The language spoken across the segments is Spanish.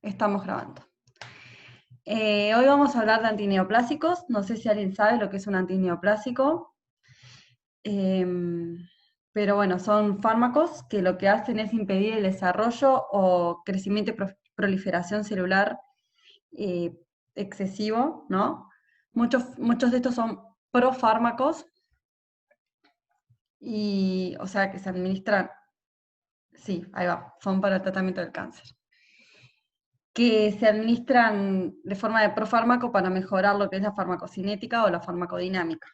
Estamos grabando. Hoy vamos a hablar de antineoplásicos. No sé si alguien sabe lo que es un antineoplásico. Pero bueno, son fármacos que lo que hacen es impedir el desarrollo o crecimiento y proliferación celular eh, excesivo, ¿no? Muchos de estos son profármacos y, o sea, que se administran, sí, ahí va, son para el tratamiento del cáncer, que se administran de forma de profármaco para mejorar lo que es la farmacocinética o la farmacodinámica,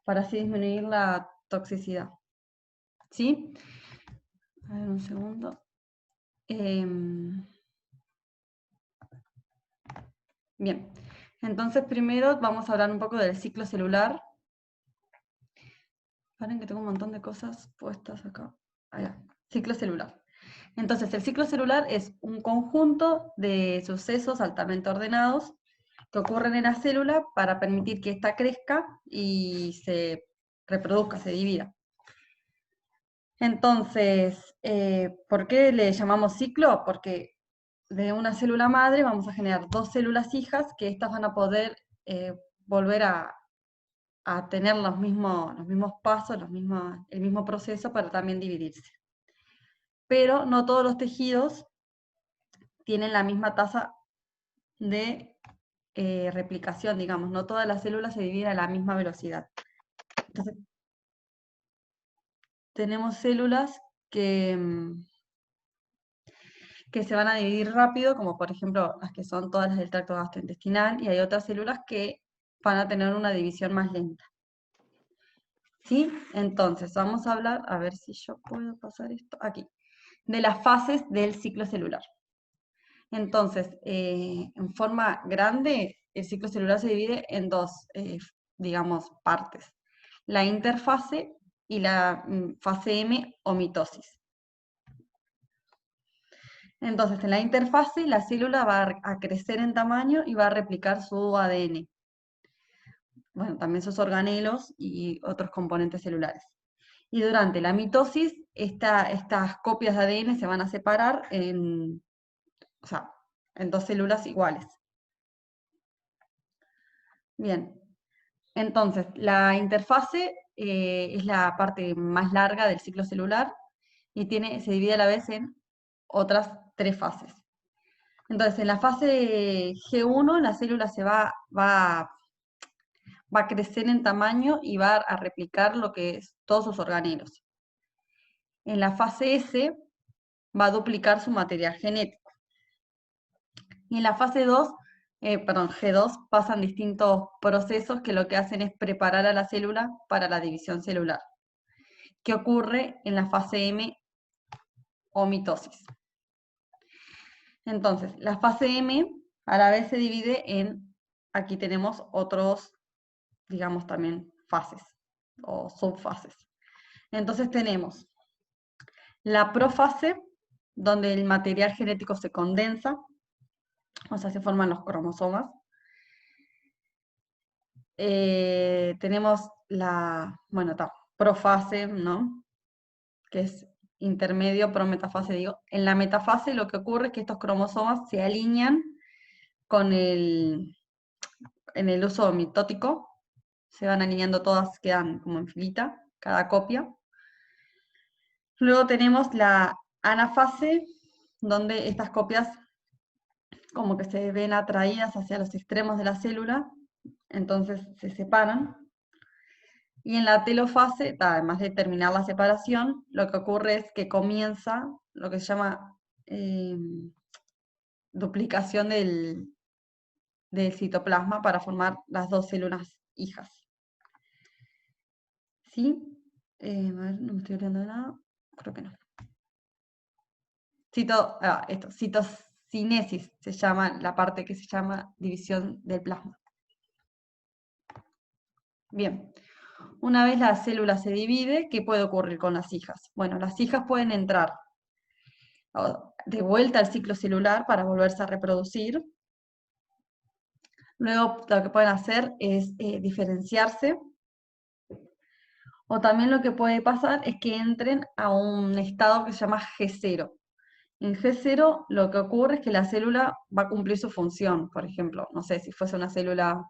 para así disminuir la toxicidad. ¿Sí? A ver, un segundo. Bien, entonces primero vamos a hablar un poco del ciclo celular. Paren que tengo un montón de cosas puestas acá. Allá. Ciclo celular. Entonces, el ciclo celular es un conjunto de sucesos altamente ordenados que ocurren en la célula para permitir que ésta crezca y se reproduzca, se divida. Entonces, ¿por qué le llamamos ciclo? Porque de una célula madre vamos a generar dos células hijas que estas van a poder volver a tener los mismos pasos, el mismo proceso para también dividirse. Pero no todos los tejidos tienen la misma tasa de replicación, digamos, no todas las células se dividen a la misma velocidad. Entonces, tenemos células que se van a dividir rápido, como por ejemplo las que son todas las del tracto gastrointestinal, y hay otras células que van a tener una división más lenta. ¿Sí? Entonces, vamos a hablar, a ver si yo puedo pasar esto aquí, de las fases del ciclo celular. Entonces, en forma grande, el ciclo celular se divide en dos, digamos, partes. La interfase y la fase M o mitosis. Entonces, en la interfase, la célula va a crecer en tamaño y va a replicar su ADN. Bueno, también sus organelos y otros componentes celulares. Y durante la mitosis, estas copias de ADN se van a separar o sea, en dos células iguales. Bien, entonces, la interfase es la parte más larga del ciclo celular y se divide a la vez en otras tres fases. Entonces, en la fase G1, la célula va a crecer en tamaño y va a replicar lo que es todos sus organelos. En la fase S va a duplicar su material genético. Y en la fase 2, G2, pasan distintos procesos que lo que hacen es preparar a la célula para la división celular, que ocurre en la fase M o mitosis. Entonces, la fase M a la vez se divide aquí tenemos otros, digamos también, fases o subfases. Entonces tenemos la profase, donde el material genético se condensa, o sea, se forman los cromosomas. Tenemos profase, ¿no? Que es intermedio, prometafase, digo. En la metafase lo que ocurre es que estos cromosomas se alinean en el uso mitótico, se van alineando todas, quedan como en filita, cada copia. Luego tenemos la anafase, donde estas copias como que se ven atraídas hacia los extremos de la célula, entonces se separan. Y en la telofase, además de terminar la separación, lo que ocurre es que comienza lo que se llama duplicación del citoplasma para formar las dos células hijas. ¿Sí? A ver, no me estoy olvidando de nada. Creo que no. Citocinesis se llama la parte que se llama división del plasma. Bien, una vez la célula se divide, ¿qué puede ocurrir con las hijas? Bueno, las hijas pueden entrar de vuelta al ciclo celular para volverse a reproducir. Luego lo que pueden hacer es diferenciarse. O también lo que puede pasar es que entren a un estado que se llama G0. En G0 lo que ocurre es que la célula va a cumplir su función. Por ejemplo, no sé, si fuese una célula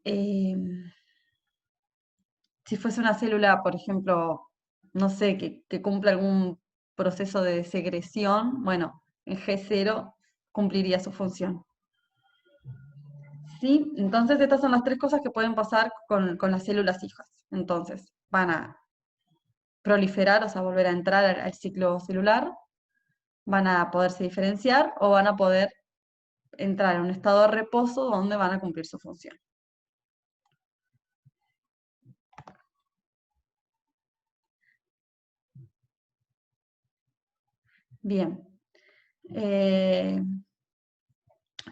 eh, si fuese una célula, por ejemplo, no sé, que cumple algún proceso de secreción, bueno, en G0 cumpliría su función. ¿Sí? Entonces estas son las tres cosas que pueden pasar con las células hijas. Entonces, van a proliferar, o sea, volver a entrar al ciclo celular, van a poderse diferenciar o van a poder entrar en un estado de reposo donde van a cumplir su función. Bien.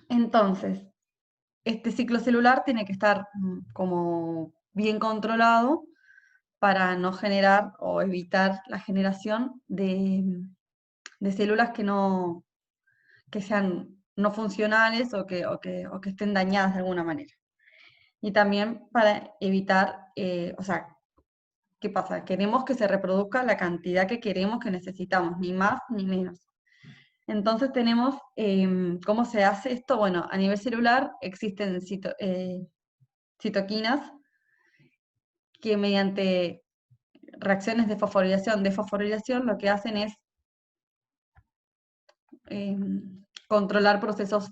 Entonces, este ciclo celular tiene que estar como bien controlado para no generar o evitar la generación de células que sean no funcionales o que estén dañadas de alguna manera. Y también para evitar, o sea, ¿qué pasa? Queremos que se reproduzca la cantidad que queremos, que necesitamos, ni más ni menos. Entonces tenemos, ¿cómo se hace esto? Bueno, a nivel celular existen citoquinas que mediante reacciones de fosforilación lo que hacen es controlar procesos,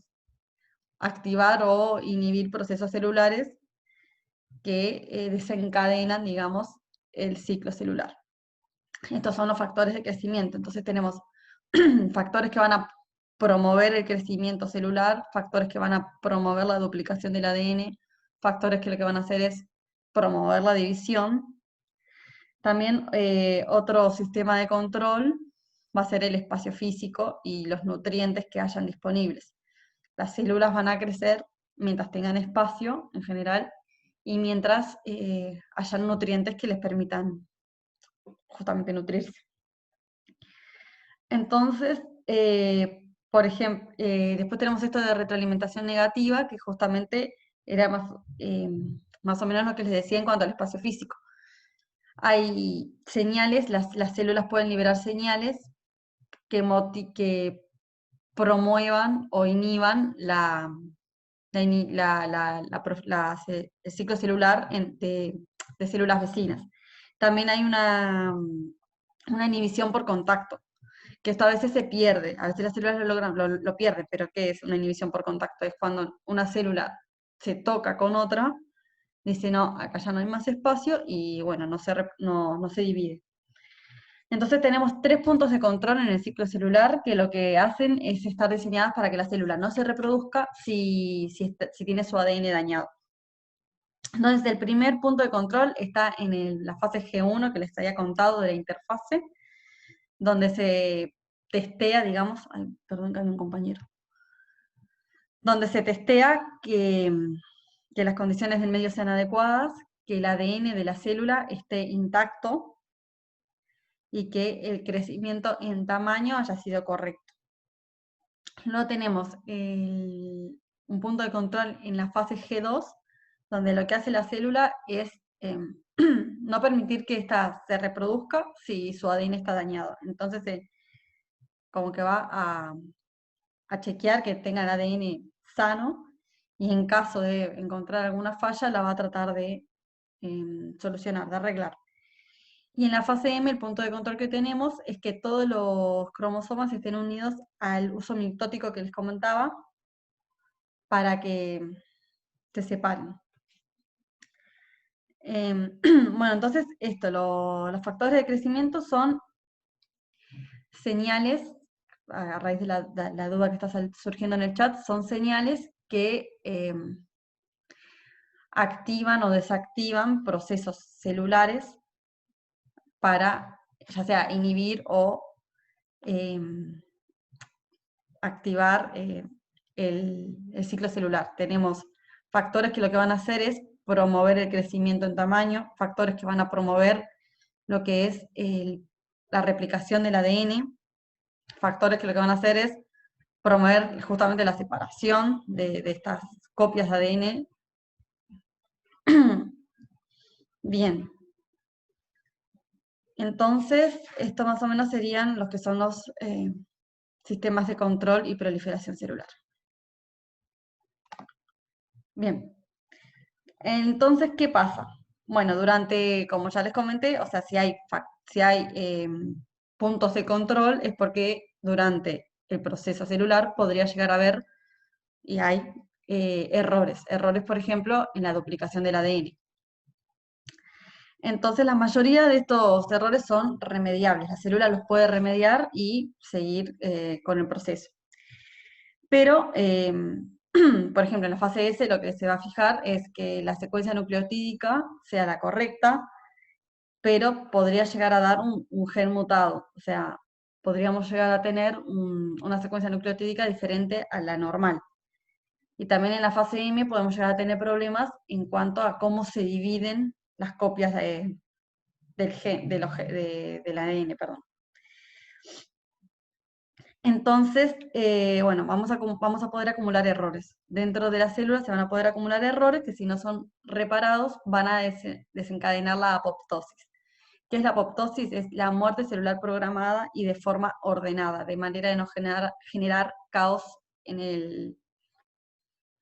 activar o inhibir procesos celulares que desencadenan, digamos, el ciclo celular. Estos son los factores de crecimiento. Entonces tenemos factores que van a promover el crecimiento celular, factores que van a promover la duplicación del ADN, factores que lo que van a hacer es promover la división. También otro sistema de control va a ser el espacio físico y los nutrientes que hayan disponibles. Las células van a crecer mientras tengan espacio en general y mientras hayan nutrientes que les permitan justamente nutrirse. Entonces, por ejemplo, después tenemos esto de retroalimentación negativa, que justamente era más o menos lo que les decía en cuanto al espacio físico. Hay señales, las células pueden liberar señales que promuevan o inhiban el ciclo celular de células vecinas. También hay una inhibición por contacto, que esto a veces se pierde, a veces las células lo pierden, pero ¿qué es una inhibición por contacto? Es cuando una célula se toca con otra, dice, no, acá ya no hay más espacio y bueno, no se divide. Entonces tenemos tres puntos de control en el ciclo celular que lo que hacen es estar diseñadas para que la célula no se reproduzca si tiene su ADN dañado. Entonces el primer punto de control está en la fase G1 que les había contado de la interfase, donde se testea, digamos, ay, perdón que hay un compañero, donde se testea que las condiciones del medio sean adecuadas, que el ADN de la célula esté intacto y que el crecimiento en tamaño haya sido correcto. Luego tenemos un punto de control en la fase G2, donde lo que hace la célula es no permitir que ésta se reproduzca si su ADN está dañado. Entonces, como que va a chequear que tenga el ADN sano y en caso de encontrar alguna falla la va a tratar de solucionar, de arreglar. Y en la fase M el punto de control que tenemos es que todos los cromosomas estén unidos al uso mitótico que les comentaba para que se separen. Bueno, entonces los factores de crecimiento son señales, a raíz de la duda que está surgiendo en el chat, son señales que activan o desactivan procesos celulares para ya sea inhibir o activar el ciclo celular. Tenemos factores que lo que van a hacer es promover el crecimiento en tamaño, factores que van a promover lo que es la replicación del ADN, factores que lo que van a hacer es promover justamente la separación de estas copias de ADN. Bien. Entonces, esto más o menos serían los que son los sistemas de control y proliferación celular. Bien, entonces, ¿qué pasa? Bueno, como ya les comenté, o sea, si hay puntos de control es porque durante el proceso celular podría llegar a haber y hay errores, por ejemplo, en la duplicación del ADN. Entonces, la mayoría de estos errores son remediables. La célula los puede remediar y seguir con el proceso. Pero, por ejemplo, en la fase S lo que se va a fijar es que la secuencia nucleotídica sea la correcta, pero podría llegar a dar un gen mutado. O sea, podríamos llegar a tener una secuencia nucleotídica diferente a la normal. Y también en la fase M podemos llegar a tener problemas en cuanto a cómo se dividen las copias del ADN, perdón. Entonces, bueno, vamos a poder acumular errores. Dentro de las células se van a poder acumular errores que si no son reparados van a desencadenar la apoptosis. ¿Qué es la apoptosis? Es la muerte celular programada y de forma ordenada, de manera de no generar caos en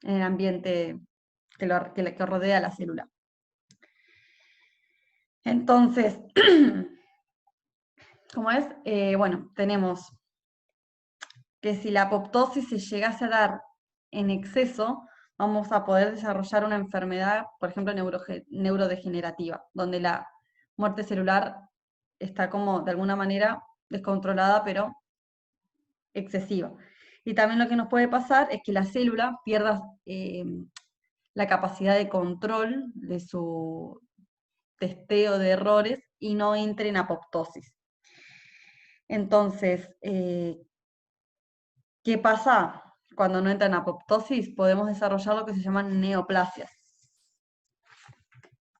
el ambiente que rodea la célula. Entonces, ¿cómo es? Bueno, tenemos que si la apoptosis se llegase a dar en exceso, vamos a poder desarrollar una enfermedad, por ejemplo, neurodegenerativa, donde la muerte celular está como de alguna manera descontrolada, pero excesiva. Y también lo que nos puede pasar es que la célula pierda la capacidad de control de su testeo de errores y no entre en apoptosis. Entonces, ¿qué pasa? Cuando no entra en apoptosis, podemos desarrollar lo que se llaman neoplasias.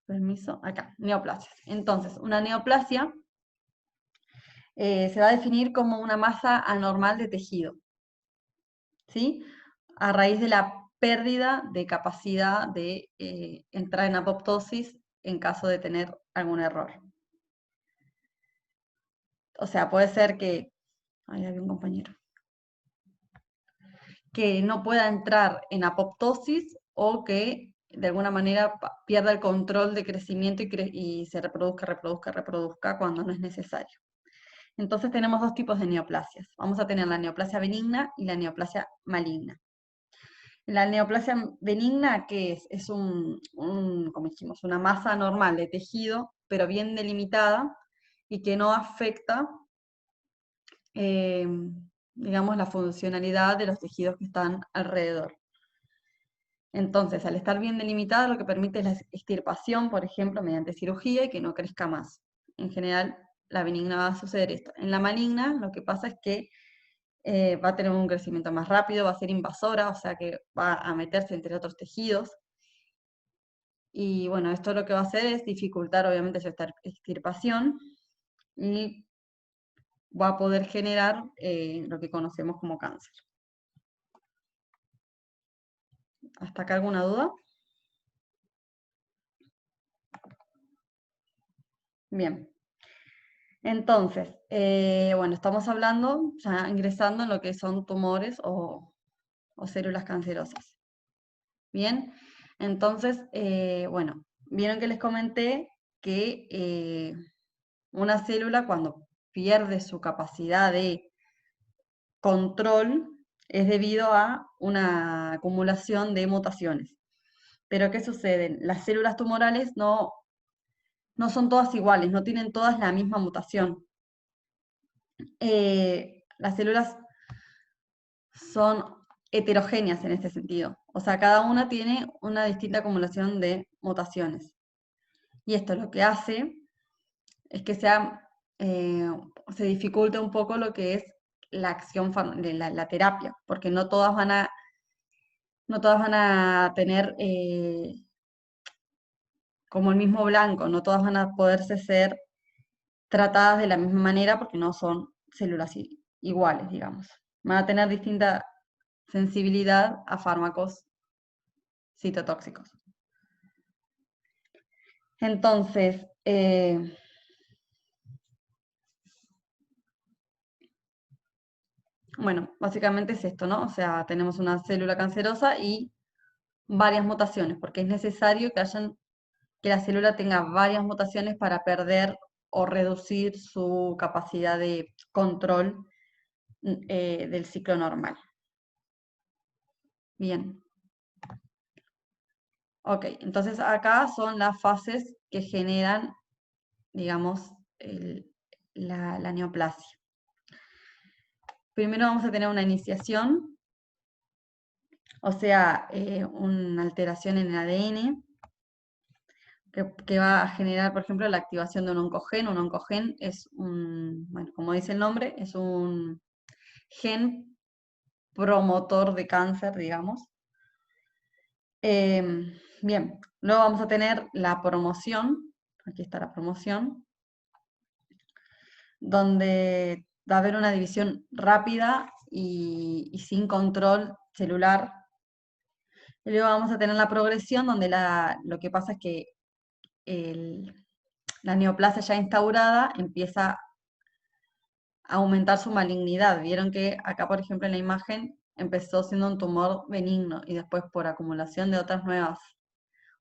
Permiso, acá, neoplasias. Entonces, una neoplasia se va a definir como una masa anormal de tejido, ¿sí? A raíz de la pérdida de capacidad de entrar en apoptosis en caso de tener algún error. O sea, puede ser que, ahí había un compañero, que no pueda entrar en apoptosis o que de alguna manera pierda el control de crecimiento y se reproduzca cuando no es necesario. Entonces tenemos dos tipos de neoplasias. Vamos a tener la neoplasia benigna y la neoplasia maligna. La neoplasia benigna, ¿qué es? Es como dijimos, una masa normal de tejido, pero bien delimitada y que no afecta, eh, digamos, la funcionalidad de los tejidos que están alrededor. Entonces, al estar bien delimitada, lo que permite es la extirpación, por ejemplo, mediante cirugía y que no crezca más. En general, la benigna va a suceder esto. En la maligna, lo que pasa es que va a tener un crecimiento más rápido, va a ser invasora, o sea que va a meterse entre otros tejidos. Y bueno, esto lo que va a hacer es dificultar, obviamente, su extirpación y va a poder generar lo que conocemos como cáncer. ¿Hasta acá alguna duda? Bien. Entonces, bueno, estamos hablando, ya ingresando en lo que son tumores o células cancerosas. Bien, entonces, bueno, vieron que les comenté que una célula cuando pierde su capacidad de control es debido a una acumulación de mutaciones. Pero ¿qué sucede? Las células tumorales no son todas iguales, no tienen todas la misma mutación. Las células son heterogéneas en este sentido. O sea, cada una tiene una distinta acumulación de mutaciones. Y esto lo que hace es que se dificulte un poco lo que es la acción de la terapia, porque no todas van a tener como el mismo blanco, no todas van a poderse ser tratadas de la misma manera porque no son células iguales, digamos. Van a tener distinta sensibilidad a fármacos citotóxicos. Entonces, Bueno, básicamente es esto, ¿no? O sea, tenemos una célula cancerosa y varias mutaciones, porque es necesario que la célula tenga varias mutaciones para perder o reducir su capacidad de control del ciclo normal. Bien. Ok, entonces acá son las fases que generan, digamos, la neoplasia. Primero vamos a tener una iniciación, o sea, una alteración en el ADN, que va a generar, por ejemplo, la activación de un oncogen. Un oncogen es bueno, como dice el nombre, es un gen promotor de cáncer, digamos. Bien, luego vamos a tener la promoción, aquí está la promoción, donde va a haber una división rápida y sin control celular. Y luego vamos a tener la progresión, donde lo que pasa es que la neoplasia ya instaurada empieza a aumentar su malignidad. Vieron que acá, por ejemplo, en la imagen empezó siendo un tumor benigno y después por acumulación de otras nuevas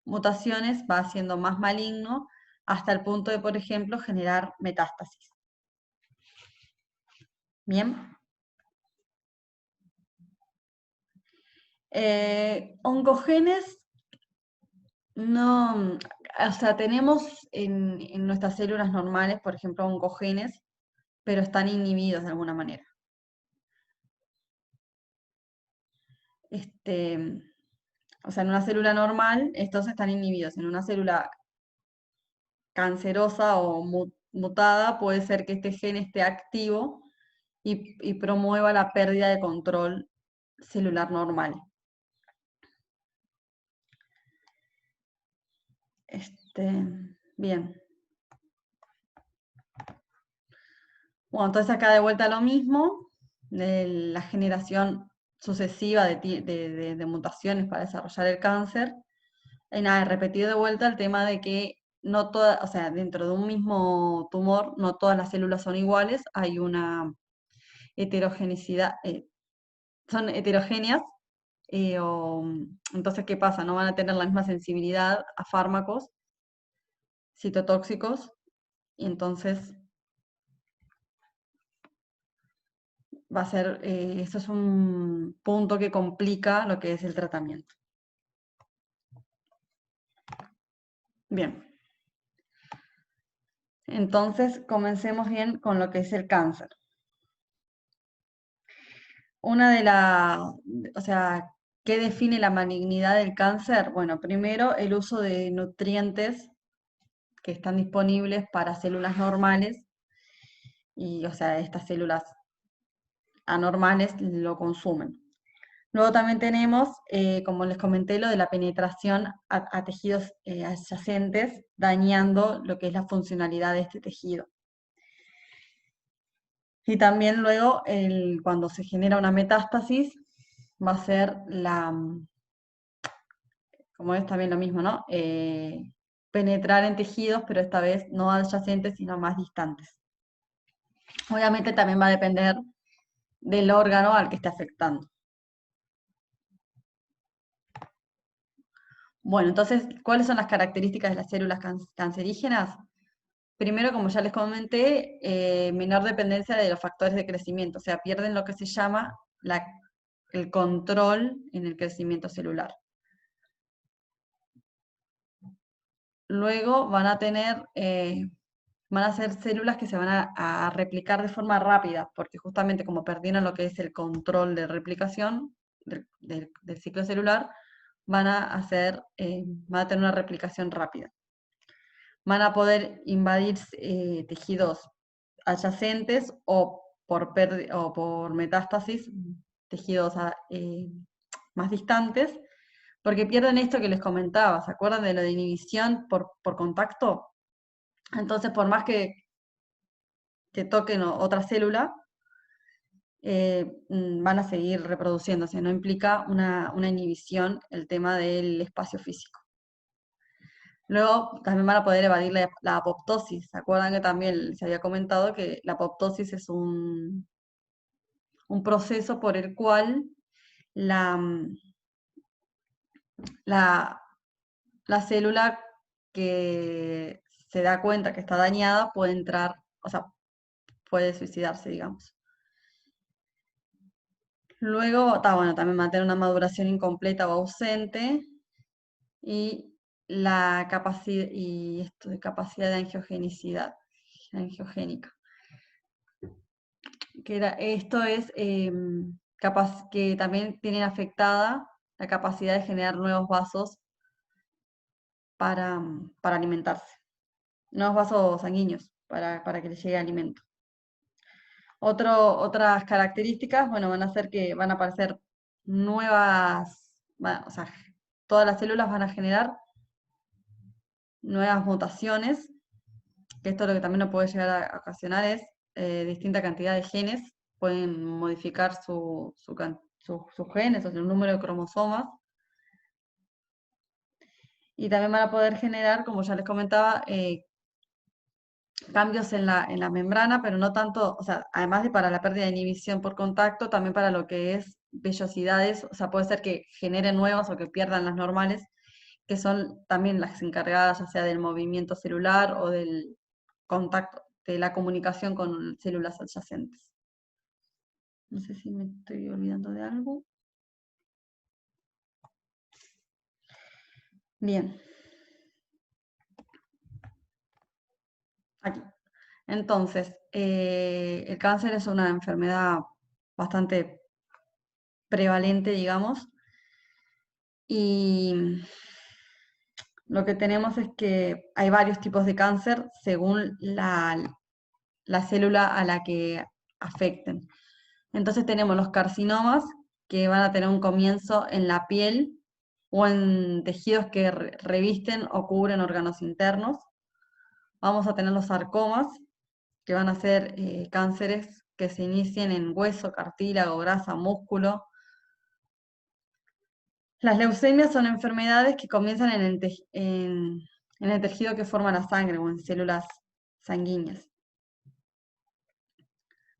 mutaciones va siendo más maligno hasta el punto de, por ejemplo, generar metástasis. Bien. Oncogenes no, o sea, tenemos en nuestras células normales, por ejemplo, oncogenes, pero están inhibidos de alguna manera. O sea, en una célula normal, estos están inhibidos. En una célula cancerosa o mutada, puede ser que este gen esté activo y promueva la pérdida de control celular normal. Bien. Bueno, entonces acá de vuelta lo mismo, de la generación sucesiva de mutaciones para desarrollar el cáncer. Y nada, he repetido de vuelta el tema de que no todas, o sea, dentro de un mismo tumor, no todas las células son iguales, hay una heterogeneidad, son heterogéneas, entonces, ¿qué pasa? No van a tener la misma sensibilidad a fármacos citotóxicos, y entonces va a ser, eso es un punto que complica lo que es el tratamiento. Bien, entonces comencemos bien con lo que es el cáncer. Una de las, o sea, ¿qué define la malignidad del cáncer? Bueno, primero el uso de nutrientes que están disponibles para células normales y, o sea, estas células anormales lo consumen. Luego también tenemos, como les comenté, lo de la penetración a tejidos adyacentes, dañando lo que es la funcionalidad de este tejido. Y también luego, cuando se genera una metástasis, va a ser como es también lo mismo, ¿no? Penetrar en tejidos, pero esta vez no adyacentes, sino más distantes. Obviamente también va a depender del órgano al que esté afectando. Bueno, entonces, ¿cuáles son las características de las células cancerígenas? Primero, como ya les comenté, menor dependencia de los factores de crecimiento, o sea, pierden lo que se llama el control en el crecimiento celular. Luego van a ser células que se van a replicar de forma rápida, porque justamente como perdieron lo que es el control de replicación del ciclo celular, van a tener una replicación rápida. Van a poder invadir tejidos adyacentes o por metástasis, tejidos más distantes, porque pierden esto que les comentaba, ¿se acuerdan de lo de inhibición por contacto? Entonces, por más que toquen otra célula, van a seguir reproduciéndose, no implica una inhibición el tema del espacio físico. Luego también van a poder evadir la apoptosis. ¿Se acuerdan que también se había comentado que la apoptosis es un proceso por el cual la, la, la célula que se da cuenta que está dañada puede entrar, o sea, puede suicidarse, digamos. Luego, bueno, también mantener una maduración incompleta o ausente y la capacidad, y esto de capacidad de angiogenicidad, angiogénica. Esto es que también tienen afectada la capacidad de generar nuevos vasos para alimentarse, nuevos vasos sanguíneos para que les llegue alimento. Otras características, bueno, van a ser que van a aparecer nuevas, o sea, todas las células van a generar nuevas mutaciones, que esto lo que también nos puede llegar a ocasionar es distinta cantidad de genes, pueden modificar sus genes, o sea, el número de cromosomas, y también van a poder generar, como ya les comentaba, cambios en la membrana, pero no tanto, o sea, además de para la pérdida de inhibición por contacto, también para lo que es vellosidades, o sea, puede ser que generen nuevas o que pierdan las normales, que son también las encargadas ya sea del movimiento celular o del contacto, de la comunicación con células adyacentes. No sé si me estoy olvidando de algo. Bien. Aquí. Entonces, el cáncer es una enfermedad bastante prevalente, digamos, y lo que tenemos es que hay varios tipos de cáncer según la célula a la que afecten. Entonces tenemos los carcinomas que van a tener un comienzo en la piel o en tejidos que revisten o cubren órganos internos. Vamos a tener los sarcomas, que van a ser cánceres que se inicien en hueso, cartílago, grasa, músculo. Las leucemias son enfermedades que comienzan en el tejido que forma la sangre o en células sanguíneas.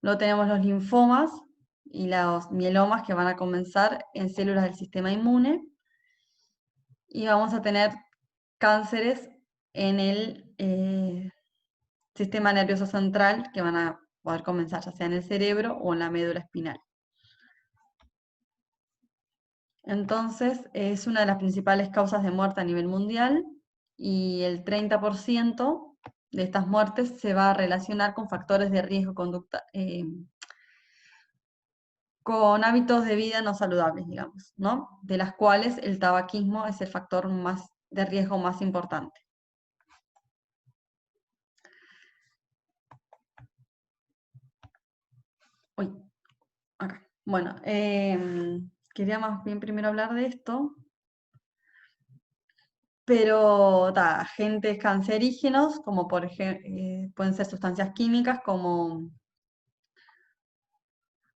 Luego tenemos los linfomas y los mielomas que van a comenzar en células del sistema inmune. Y vamos a tener cánceres en el sistema nervioso central que van a poder comenzar ya sea en el cerebro o en la médula espinal. Entonces, es una de las principales causas de muerte a nivel mundial y el 30% de estas muertes se va a relacionar con factores de riesgo conducta, con hábitos de vida no saludables, digamos, ¿no? De las cuales el tabaquismo es el factor de riesgo más importante. Uy, acá. Bueno, quería más bien primero hablar de esto, pero agentes cancerígenos, como por ejemplo, pueden ser sustancias químicas como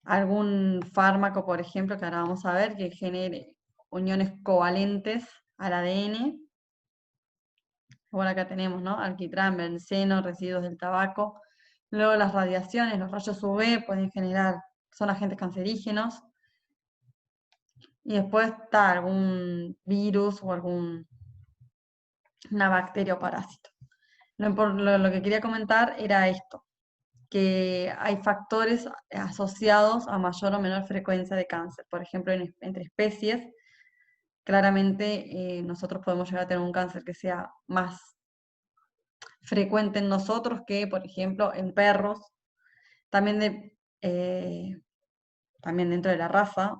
algún fármaco, por ejemplo, que ahora vamos a ver, que genere uniones covalentes al ADN. Bueno, acá tenemos, ¿no? Alquitrán, benceno, residuos del tabaco. Luego las radiaciones, los rayos UV pueden generar, son agentes cancerígenos. Y después está algún virus o alguna bacteria o parásito. Lo que quería comentar era esto, que hay factores asociados a mayor o menor frecuencia de cáncer. Por ejemplo, entre especies, claramente nosotros podemos llegar a tener un cáncer que sea más frecuente en nosotros que, por ejemplo, en perros, también, también dentro de la raza,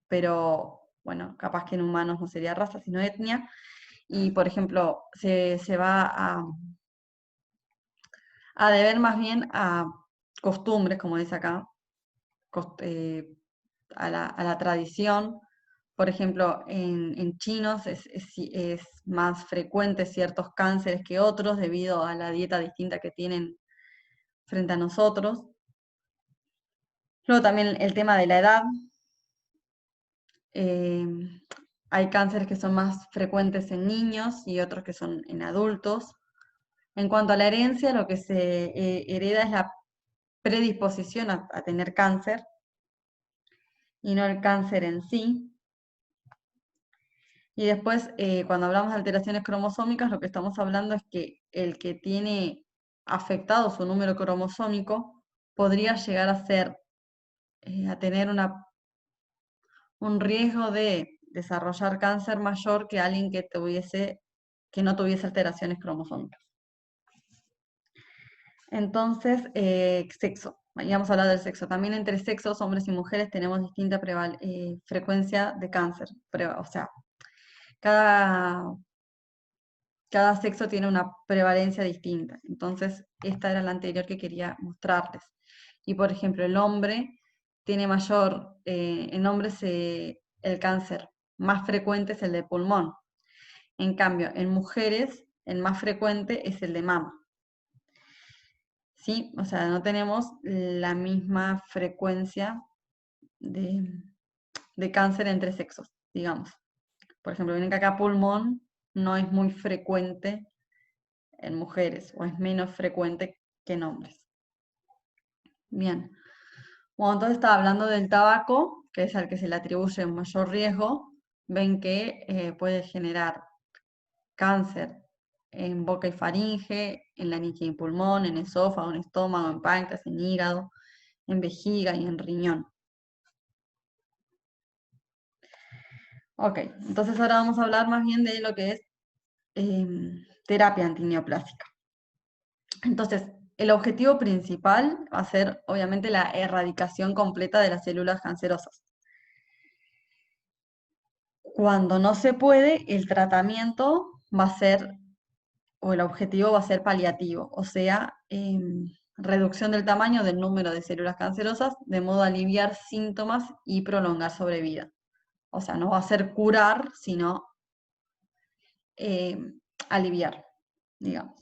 pero bueno, capaz que en humanos no sería raza, sino etnia. Y, por ejemplo, se va a deber más bien a costumbres, como dice acá, a la tradición. Por ejemplo, en chinos es más frecuente ciertos cánceres que otros debido a la dieta distinta que tienen frente a nosotros. Luego también el tema de la edad. Eh, hay cánceres que son más frecuentes en niños y otros que son en adultos. En cuanto a la herencia, lo que se hereda es la predisposición a tener cáncer, y no el cáncer en sí. Y después, cuando hablamos de alteraciones cromosómicas, lo que estamos hablando es que el que tiene afectado su número cromosómico podría llegar a ser, a tener un riesgo de desarrollar cáncer mayor que alguien que no tuviese alteraciones cromosómicas. Entonces, sexo. Vamos a hablar del sexo. También entre sexos, hombres y mujeres, tenemos distinta frecuencia de cáncer. O sea, cada, cada sexo tiene una prevalencia distinta. Entonces, esta era la anterior que quería mostrarles. Y por ejemplo, el hombre tiene mayor, en hombres el cáncer más frecuente es el de pulmón. En cambio, en mujeres el más frecuente es el de mama. ¿Sí? O sea, no tenemos la misma frecuencia de cáncer entre sexos, digamos. Por ejemplo, miren que acá pulmón no es muy frecuente en mujeres o es menos frecuente que en hombres. Bien. Bueno, entonces estaba hablando del tabaco, que es al que se le atribuye un mayor riesgo. Ven que puede generar cáncer en boca y faringe, en laringe y pulmón, en esófago, en estómago, en páncreas, en hígado, en vejiga y en riñón. Ok, entonces ahora vamos a hablar más bien de lo que es terapia antineoplásica. Entonces, el objetivo principal va a ser, obviamente, la erradicación completa de las células cancerosas. Cuando no se puede, el tratamiento va a ser, o el objetivo va a ser paliativo, o sea, reducción del tamaño del número de células cancerosas, de modo a aliviar síntomas y prolongar sobrevida. O sea, no va a ser curar, sino aliviar, digamos.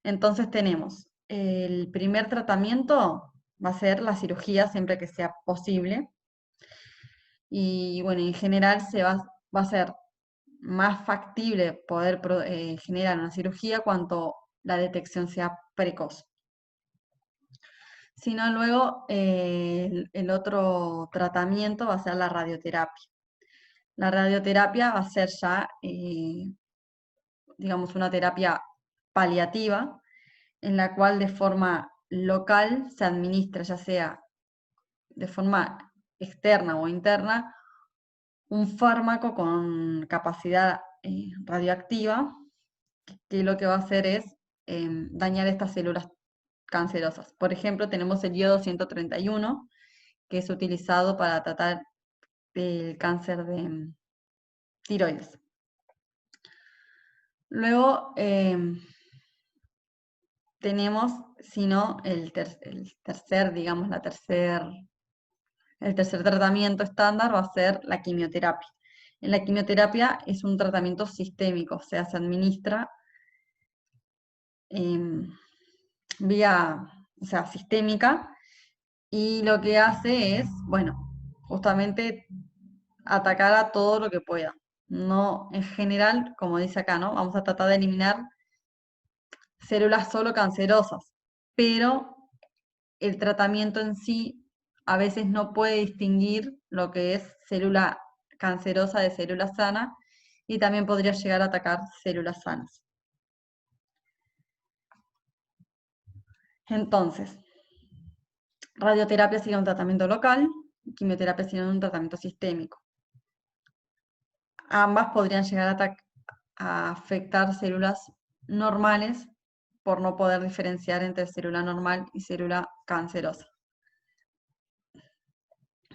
Entonces tenemos, el primer tratamiento va a ser la cirugía siempre que sea posible. Y bueno, en general va a ser más factible poder generar una cirugía cuanto la detección sea precoz. Si no, luego el otro tratamiento va a ser la radioterapia. La radioterapia va a ser ya, digamos, una terapia paliativa, en la cual de forma local se administra, ya sea de forma externa o interna, un fármaco con capacidad radioactiva, que lo que va a hacer es dañar estas células cancerosas. Por ejemplo, tenemos el iodo 131, que es utilizado para tratar el cáncer de tiroides. Luego tenemos, si no, el tercer, digamos, el tercer tratamiento estándar va a ser la quimioterapia. En la quimioterapia es un tratamiento sistémico, o sea, se administra vía, o sea, sistémica, y lo que hace es, bueno, justamente atacar a todo lo que pueda. No, en general, como dice acá, ¿no? Vamos a tratar de eliminar células solo cancerosas, pero el tratamiento en sí a veces no puede distinguir lo que es célula cancerosa de célula sana y también podría llegar a atacar células sanas. Entonces, radioterapia sería un tratamiento local, quimioterapia sería un tratamiento sistémico. Ambas podrían llegar a afectar células normales por no poder diferenciar entre célula normal y célula cancerosa.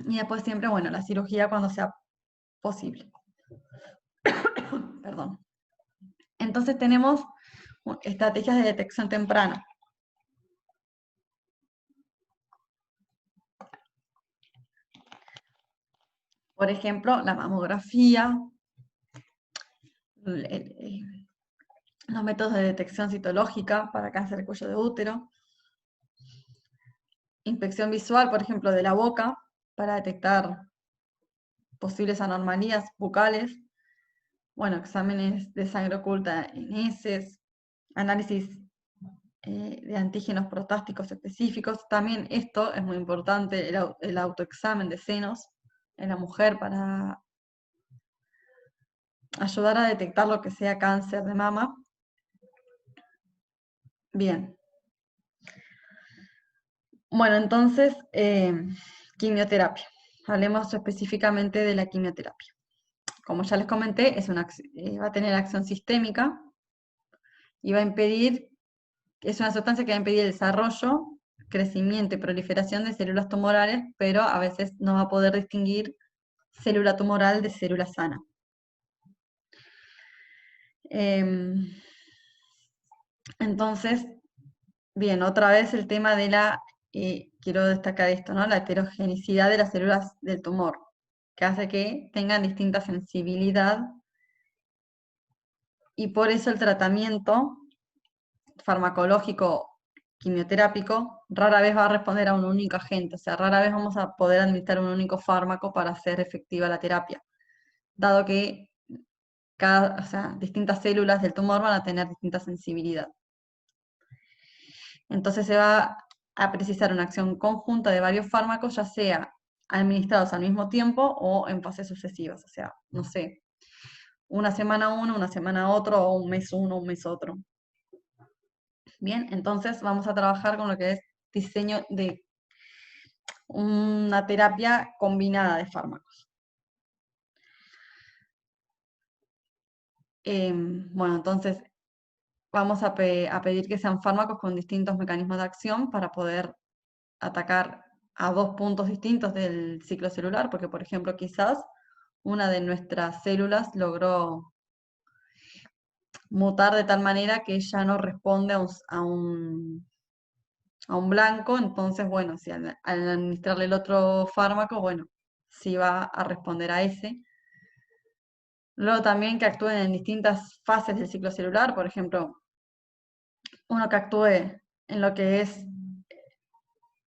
Y después siempre, bueno, la cirugía cuando sea posible. Perdón. Entonces tenemos estrategias de detección temprana. Por ejemplo, la mamografía, los métodos de detección citológica para cáncer de cuello de útero, inspección visual, por ejemplo, de la boca, para detectar posibles anormalías bucales, bueno, exámenes de sangre oculta en heces, análisis de antígenos prostásticos específicos. También esto es muy importante, el autoexamen de senos, en la mujer para ayudar a detectar lo que sea cáncer de mama. Bien. Bueno, entonces, quimioterapia. Hablemos específicamente de la quimioterapia. Como ya les comenté, va a tener acción sistémica y va a impedir, es una sustancia que va a impedir el desarrollo, crecimiento y proliferación de células tumorales, pero a veces no va a poder distinguir célula tumoral de célula sana. Entonces, bien, otra vez el tema de quiero destacar esto, ¿no? La heterogenicidad de las células del tumor, que hace que tengan distinta sensibilidad y por eso el tratamiento farmacológico quimioterápico rara vez va a responder a un único agente, o sea, rara vez vamos a poder administrar un único fármaco para hacer efectiva la terapia, dado que o sea, distintas células del tumor van a tener distinta sensibilidad. Entonces se va a precisar una acción conjunta de varios fármacos, ya sea administrados al mismo tiempo o en fases sucesivas, o sea, no sé, una semana uno, una semana otro, o un mes uno, un mes otro. Bien, entonces vamos a trabajar con lo que es diseño de una terapia combinada de fármacos. Bueno, entonces vamos a pedir que sean fármacos con distintos mecanismos de acción para poder atacar a dos puntos distintos del ciclo celular, porque por ejemplo quizás una de nuestras células logró mutar de tal manera que ya no responde a un blanco, entonces bueno, si al administrarle el otro fármaco, bueno, sí va a responder a ese. Luego también que actúen en distintas fases del ciclo celular, por ejemplo, uno que actúe en lo que es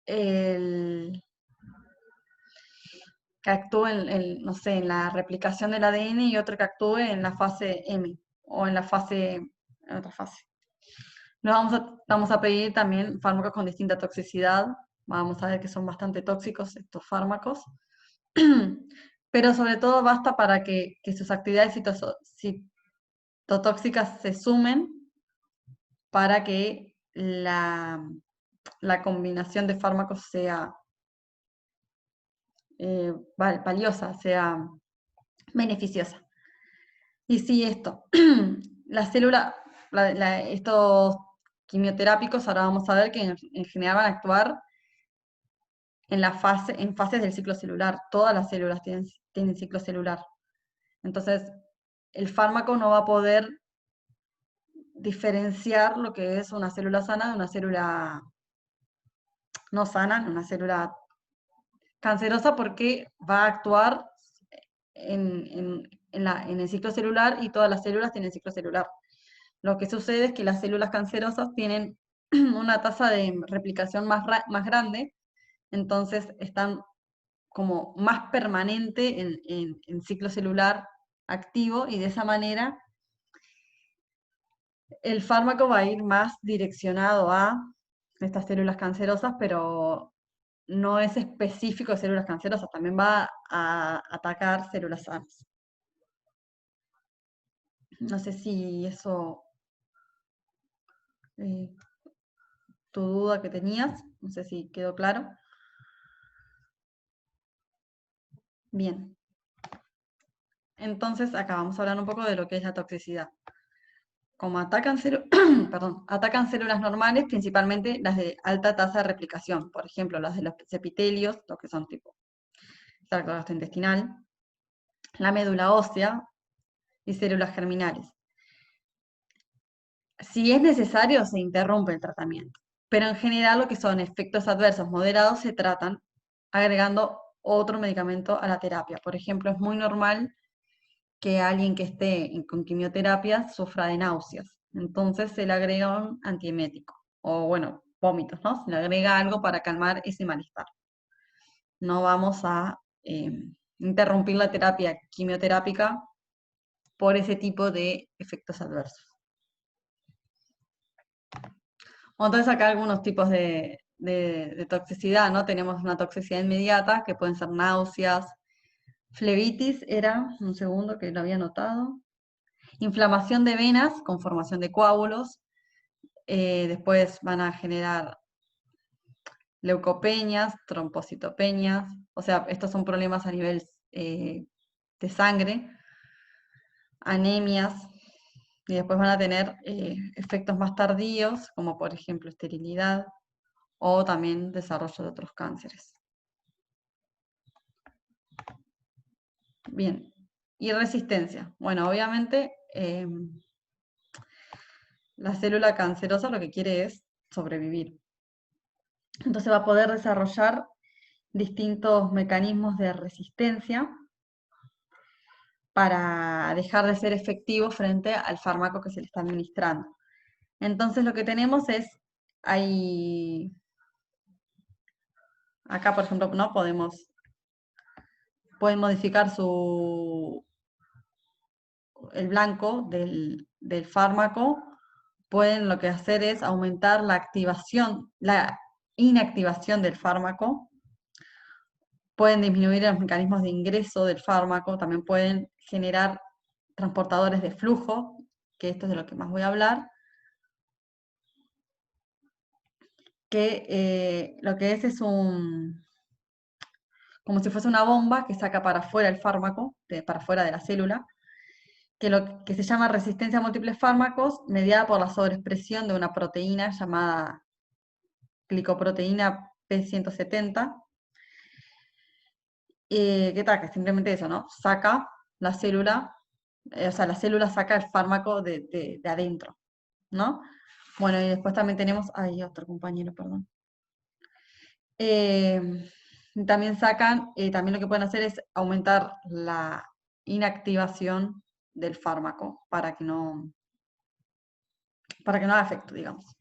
el, que actúe no sé, en la replicación del ADN y otro que actúe en la fase M o en otra fase. Vamos a pedir también fármacos con distinta toxicidad. Vamos a ver que son bastante tóxicos estos fármacos. Pero sobre todo basta para que sus actividades citotóxicas se sumen para que la combinación de fármacos sea valiosa, sea beneficiosa. Y sí, la célula, estos quimioterápicos, ahora vamos a ver que en general van a actuar en fases del ciclo celular. Todas las células tienen ciclo celular. Entonces, el fármaco no va a poder diferenciar lo que es una célula sana de una célula no sana, una célula cancerosa, porque va a actuar en el ciclo celular y todas las células tienen ciclo celular. Lo que sucede es que las células cancerosas tienen una tasa de replicación más grande, entonces están como más permanente en ciclo celular activo y de esa manera el fármaco va a ir más direccionado a estas células cancerosas, pero no es específico de células cancerosas, también va a atacar células sanas. No sé si eso, eh, tu duda que tenías, no sé si quedó claro. Bien, entonces acá vamos a hablar un poco de lo que es la toxicidad. Como perdón, atacan células normales, principalmente las de alta tasa de replicación, por ejemplo, las de los epitelios, los que son tipo tracto gastrointestinal, la médula ósea y células germinales. Si es necesario, se interrumpe el tratamiento, pero en general lo que son efectos adversos moderados se tratan agregando otro medicamento a la terapia. Por ejemplo, es muy normal que alguien que esté con quimioterapia sufra de náuseas. Entonces se le agrega un antiemético, o bueno, vómitos, ¿no? Se le agrega algo para calmar ese malestar. No vamos a interrumpir la terapia quimioterápica por ese tipo de efectos adversos. Entonces acá algunos tipos de toxicidad, ¿no? Tenemos una toxicidad inmediata, que pueden ser náuseas, Flebitis era, un segundo que lo había notado. Inflamación de venas con formación de coágulos. Después van a generar leucopenias, trombocitopenias. O sea, estos son problemas a nivel de sangre, anemias. Y después van a tener efectos más tardíos, como por ejemplo esterilidad o también desarrollo de otros cánceres. Bien, y resistencia. Bueno, obviamente la célula cancerosa lo que quiere es sobrevivir. Entonces va a poder desarrollar distintos mecanismos de resistencia para dejar de ser efectivo frente al fármaco que se le está administrando. Entonces lo que tenemos es, acá por ejemplo, ¿no? Pueden modificar el blanco del fármaco, pueden lo que hacer es aumentar la inactivación del fármaco, pueden disminuir los mecanismos de ingreso del fármaco, también pueden generar transportadores de flujo, que esto es de lo que más voy a hablar, que lo que es como si fuese una bomba que saca para afuera el fármaco, para afuera de la célula, que lo que se llama resistencia a múltiples fármacos, mediada por la sobreexpresión de una proteína llamada glicoproteína P170, que simplemente eso, ¿no? Saca la célula, o sea, la célula saca el fármaco de adentro, ¿no? Bueno, y después también tenemos, hay otro compañero, perdón. Eh, también también lo que pueden hacer es aumentar la inactivación del fármaco para que no haga efecto, digamos.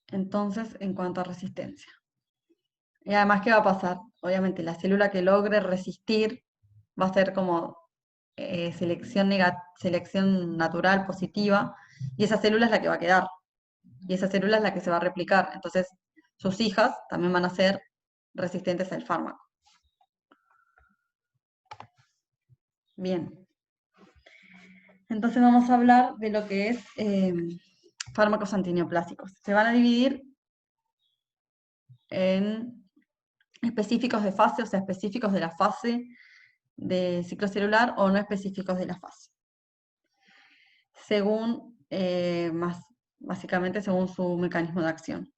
Entonces, en cuanto a resistencia. Y además, ¿qué va a pasar? Obviamente, la célula que logre resistir va a ser como selección natural positiva, y esa célula es la que va a quedar, y esa célula es la que se va a replicar. Entonces, sus hijas también van a ser resistentes al fármaco. Bien. Entonces vamos a hablar de lo que es fármacos antineoplásicos. Se van a dividir en específicos de fase, o sea, específicos de la fase de ciclo celular o no específicos de la fase. Según, básicamente según su mecanismo de acción.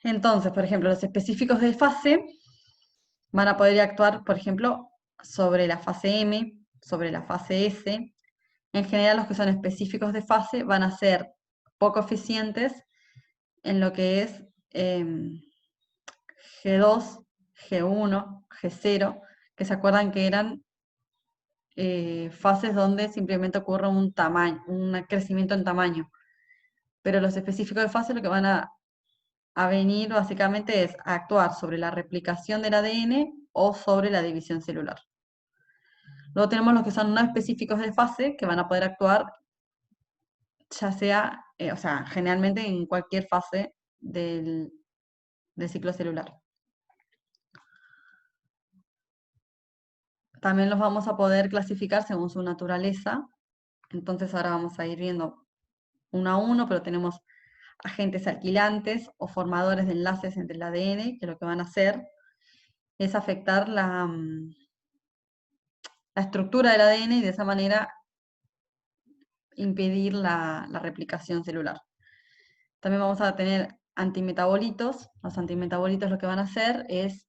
Entonces, por ejemplo, los específicos de fase van a poder actuar, por ejemplo, sobre la fase M, sobre la fase S. En general, los que son específicos de fase van a ser poco eficientes en lo que es G2, G1, G0, que se acuerdan que eran fases donde simplemente ocurre un crecimiento en tamaño. Pero los específicos de fase lo que van a venir básicamente es a actuar sobre la replicación del ADN o sobre la división celular. Luego tenemos los que son no específicos de fase, que van a poder actuar ya sea, o sea, generalmente en cualquier fase del ciclo celular. También los vamos a poder clasificar según su naturaleza. Entonces ahora vamos a ir viendo uno a uno, pero tenemos agentes alquilantes o formadores de enlaces entre el ADN, que lo que van a hacer es afectar la estructura del ADN y de esa manera impedir la replicación celular. También vamos a tener antimetabolitos. Los antimetabolitos lo que van a hacer es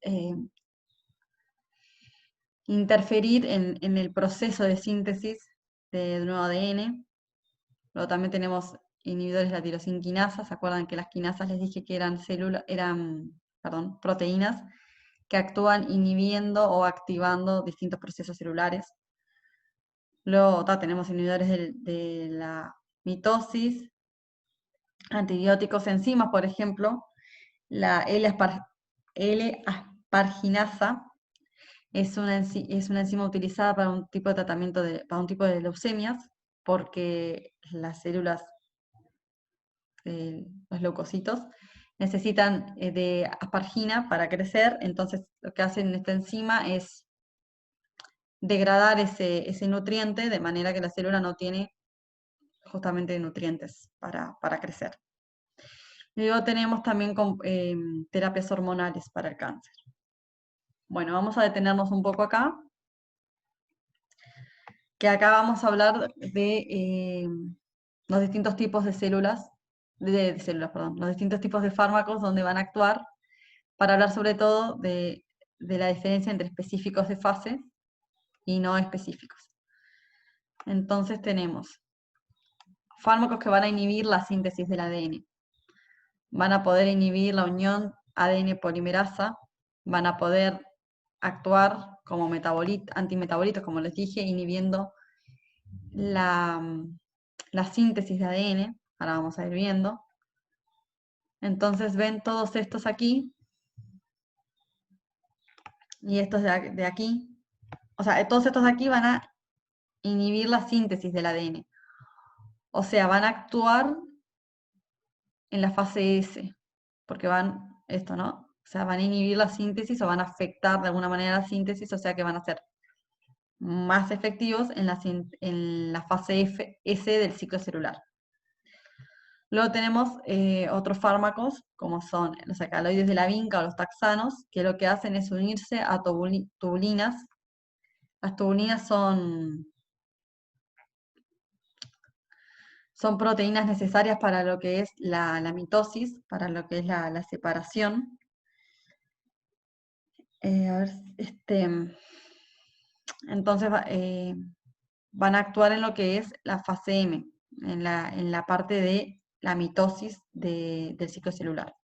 interferir en el proceso de síntesis de nuevo ADN. Luego también tenemos inhibidores de la tirosina quinasa. ¿Se acuerdan que las quinasas les dije que eran proteínas que actúan inhibiendo o activando distintos procesos celulares? Luego tenemos inhibidores de la mitosis, antibióticos, enzimas, por ejemplo, la L-asparginasa es una enzima utilizada para un tipo de tratamiento para un tipo de leucemias, porque las células, los leucocitos, necesitan de aspargina para crecer, entonces lo que hacen esta enzima es degradar ese nutriente de manera que la célula no tiene justamente nutrientes para crecer. Luego tenemos también terapias hormonales para el cáncer. Bueno, vamos a detenernos un poco acá, que acá vamos a hablar de los distintos tipos de células, perdón, los distintos tipos de fármacos donde van a actuar, para hablar sobre todo de la diferencia entre específicos de fase y no específicos. Entonces tenemos fármacos que van a inhibir la síntesis del ADN, van a poder inhibir la unión ADN polimerasa, van a poder actuar como antimetabolitos, como les dije, inhibiendo la síntesis de ADN, ahora vamos a ir viendo. Entonces ven todos estos aquí, y estos de aquí, o sea, todos estos de aquí van a inhibir la síntesis del ADN. O sea, van a actuar en la fase S, porque esto, ¿no? O sea, van a inhibir la síntesis o van a afectar de alguna manera la síntesis, o sea que van a ser más efectivos en la fase S del ciclo celular. Luego tenemos otros fármacos, como son los alcaloides de la vinca o los taxanos, que lo que hacen es unirse a tubulinas. Las tubulinas son proteínas necesarias para lo que es la mitosis, para lo que es la separación. Entonces van a actuar en lo que es la fase M, en la parte de la mitosis del ciclo celular.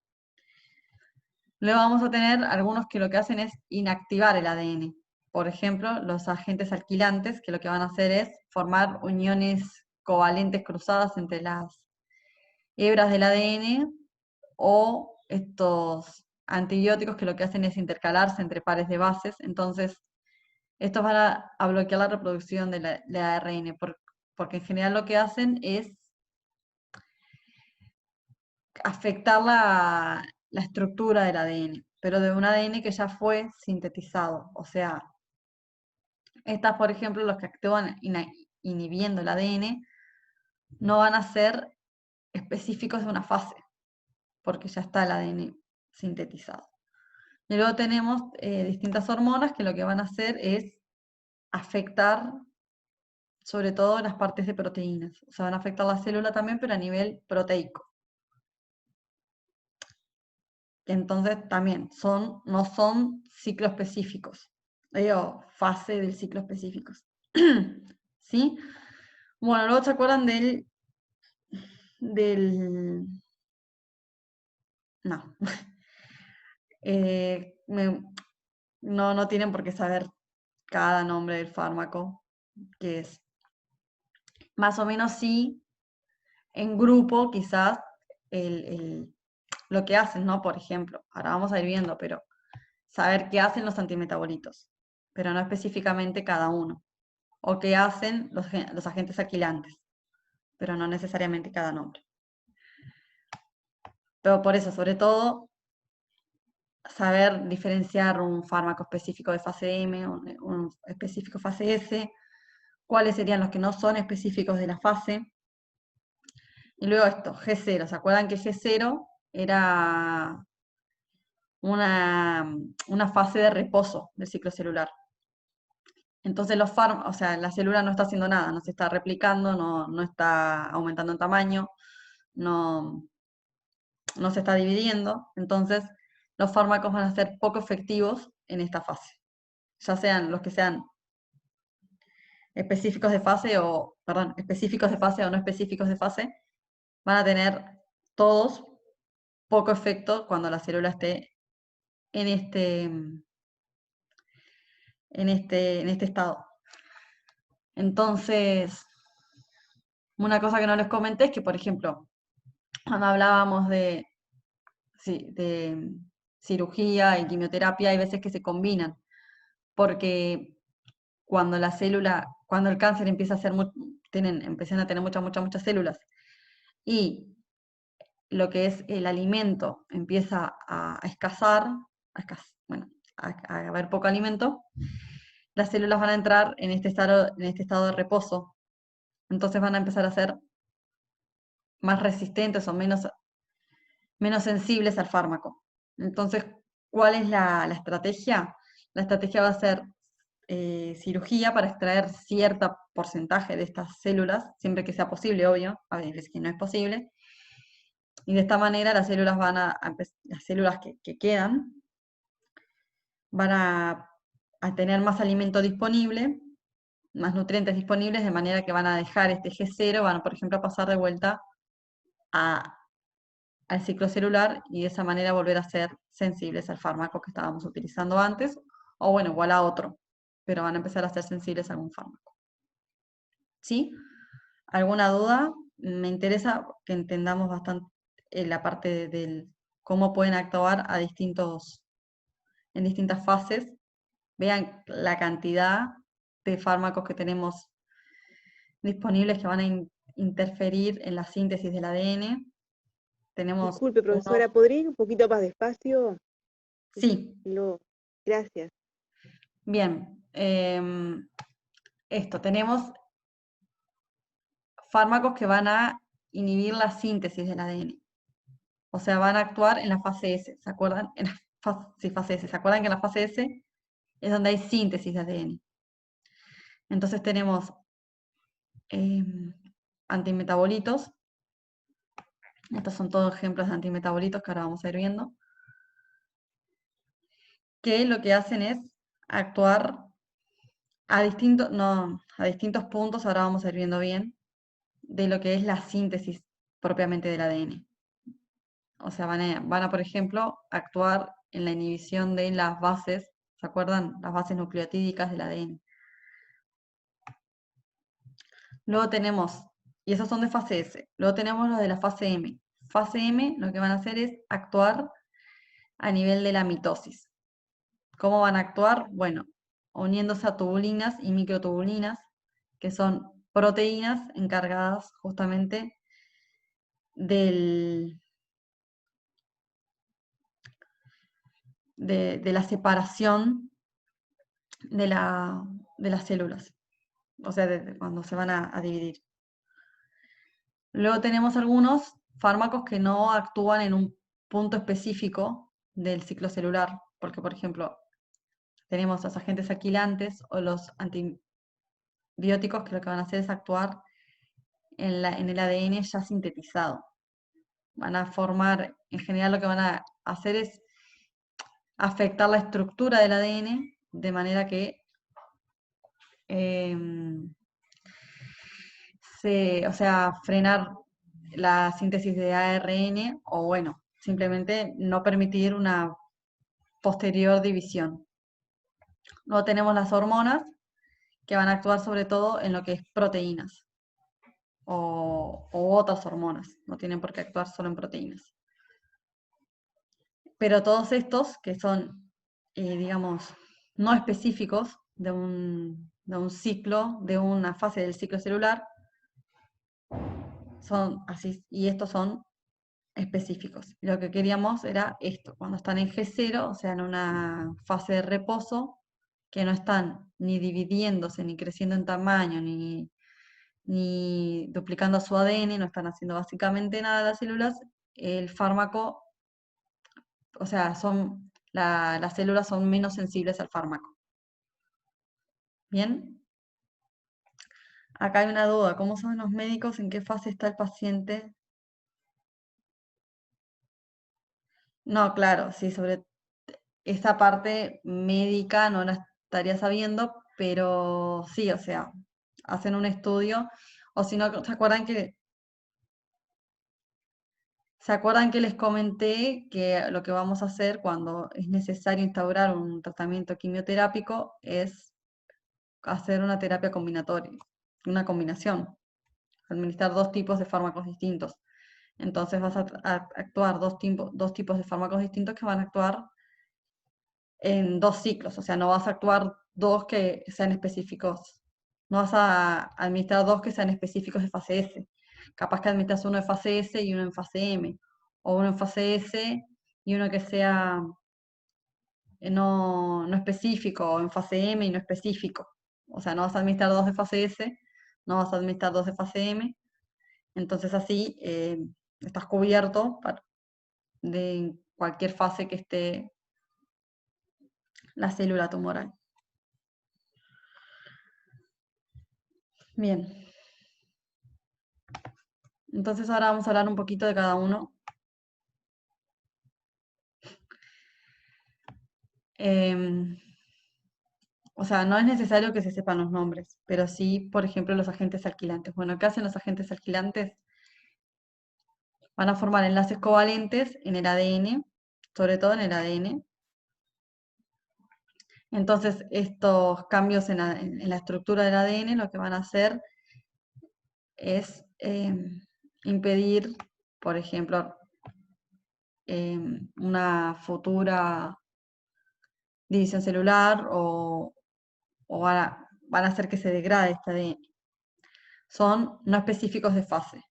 Luego vamos a tener algunos que lo que hacen es inactivar el ADN. Por ejemplo, los agentes alquilantes, que lo que van a hacer es formar uniones covalentes cruzadas entre las hebras del ADN, o estos antibióticos que lo que hacen es intercalarse entre pares de bases. Entonces, estos van a bloquear la reproducción del ARN, porque en general lo que hacen es afectar la estructura del ADN, pero de un ADN que ya fue sintetizado. O sea, estas, por ejemplo, los que actúan inhibiendo el ADN, no van a ser específicos de una fase, porque ya está el ADN sintetizado. Y luego tenemos distintas hormonas que lo que van a hacer es afectar sobre todo las partes de proteínas. O sea, van a afectar la célula también, pero a nivel proteico. Entonces también no son ciclo específicos, o fase del ciclo específicos. ¿Sí? Bueno, luego se acuerdan del no. No tienen por qué saber cada nombre del fármaco, que es. Más o menos sí, en grupo quizás lo que hacen, ¿no? Por ejemplo, ahora vamos a ir viendo, pero saber qué hacen los antimetabolitos, pero no específicamente cada uno. O qué hacen los agentes alquilantes, pero no necesariamente cada nombre. Pero por eso, sobre todo, saber diferenciar un fármaco específico de fase M, un específico fase S, cuáles serían los que no son específicos de la fase. Y luego esto, G0. ¿Se acuerdan que G0 era una fase de reposo del ciclo celular? Entonces o sea, la célula no está haciendo nada, no se está replicando, no está aumentando en tamaño, no, no se está dividiendo. Entonces los fármacos van a ser poco efectivos en esta fase. Ya sean los que sean específicos de fase específicos de fase o no específicos de fase, van a tener todos poco efecto cuando la célula esté en este estado. Entonces, una cosa que no les comenté es que, por ejemplo, cuando hablábamos de cirugía y quimioterapia, hay veces que se combinan, porque cuando el cáncer empieza a ser empiezan a tener muchas células, y lo que es el alimento empieza a escasar, bueno, a haber poco alimento, las células van a entrar en este estado de reposo. Entonces van a empezar a ser más resistentes o menos sensibles al fármaco. Entonces, ¿cuál es la estrategia? La estrategia va a ser cirugía para extraer cierto porcentaje de estas células, siempre que sea posible, obvio, a veces que no es posible. Y de esta manera las células las células que quedan van a tener más alimento disponible, más nutrientes disponibles, de manera que van a dejar este G0, van, por ejemplo, a pasar de vuelta a al ciclo celular y de esa manera volver a ser sensibles al fármaco que estábamos utilizando antes, o bueno, igual a otro, pero van a empezar a ser sensibles a algún fármaco. ¿Sí? ¿Alguna duda? Me interesa que entendamos bastante la parte del cómo pueden actuar en distintas fases. Vean la cantidad de fármacos que tenemos disponibles que van a interferir en la síntesis del ADN. Tenemos Disculpe, unos... profesora, ¿podría ir un poquito más despacio? Sí, No, gracias. bien. Tenemos fármacos que van a inhibir la síntesis del ADN. O sea, van a actuar en la fase S. ¿Se acuerdan? Sí, fase S. ¿Se acuerdan que en la fase S es donde hay síntesis de ADN? Entonces tenemos antimetabolitos. Estos son todos ejemplos de antimetabolitos que ahora vamos a ir viendo. Que lo que hacen es actuar a distintos puntos, ahora vamos a ir viendo bien, de lo que es la síntesis propiamente del ADN. O sea, van a, por ejemplo, actuar en la inhibición de las bases, ¿se acuerdan? Las bases nucleotídicas del ADN. Luego tenemos, y esos son de fase S, luego tenemos los de la fase M. Fase M lo que van a hacer es actuar a nivel de la mitosis. ¿Cómo van a actuar? Bueno, uniéndose a tubulinas y microtubulinas, que son proteínas encargadas justamente del, de la separación de, de las células, o sea, cuando se van a dividir. Luego tenemos algunos fármacos que no actúan en un punto específico del ciclo celular, porque por ejemplo, tenemos los agentes alquilantes o los antibióticos que lo que van a hacer es actuar en el ADN ya sintetizado. Van a formar, en general lo que van a hacer es afectar la estructura del ADN de manera que o sea, frenar la síntesis de ARN o bueno, simplemente no permitir una posterior división. Luego tenemos las hormonas que van a actuar sobre todo en lo que es proteínas o otras hormonas, no tienen por qué actuar solo en proteínas. Pero todos estos que son, digamos, no específicos de un ciclo, de una fase del ciclo celular, son así, y estos son específicos. Lo que queríamos era esto, cuando están en G0, o sea, en una fase de reposo, que no están ni dividiéndose, ni creciendo en tamaño, ni duplicando su ADN, no están haciendo básicamente nada las células, el fármaco, o sea, las células son menos sensibles al fármaco. ¿Bien? Acá hay una duda, ¿cómo saben los médicos en qué fase está el paciente? No, claro, sí, sobre esta parte médica no la estaría sabiendo, pero sí, o sea, hacen un estudio, o si no, ¿se acuerdan que les comenté que lo que vamos a hacer cuando es necesario instaurar un tratamiento quimioterápico es hacer una terapia combinatoria, una combinación, administrar dos tipos de fármacos distintos? Entonces vas a actuar dos tipos de fármacos distintos que van a actuar en dos ciclos, o sea, no vas a actuar dos que sean específicos, no vas a administrar dos que sean específicos de fase S. Capaz que administras uno de fase S y uno en fase M, o uno en fase S y uno que sea no específico, o en fase M y no específico. O sea, no vas a administrar dos de fase S, no vas a administrar dos de fase M. Entonces así estás cubierto de cualquier fase que esté la célula tumoral. Bien. Entonces ahora vamos a hablar un poquito de cada uno. O sea, no es necesario que se sepan los nombres, pero sí, por ejemplo, los agentes alquilantes. Bueno, ¿qué hacen los agentes alquilantes? Van a formar enlaces covalentes en el ADN, sobre todo en el ADN. Entonces, estos cambios en la estructura del ADN lo que van a hacer es impedir, por ejemplo, una futura división celular o van a hacer que se degrade este ADN. Son no específicos de fase,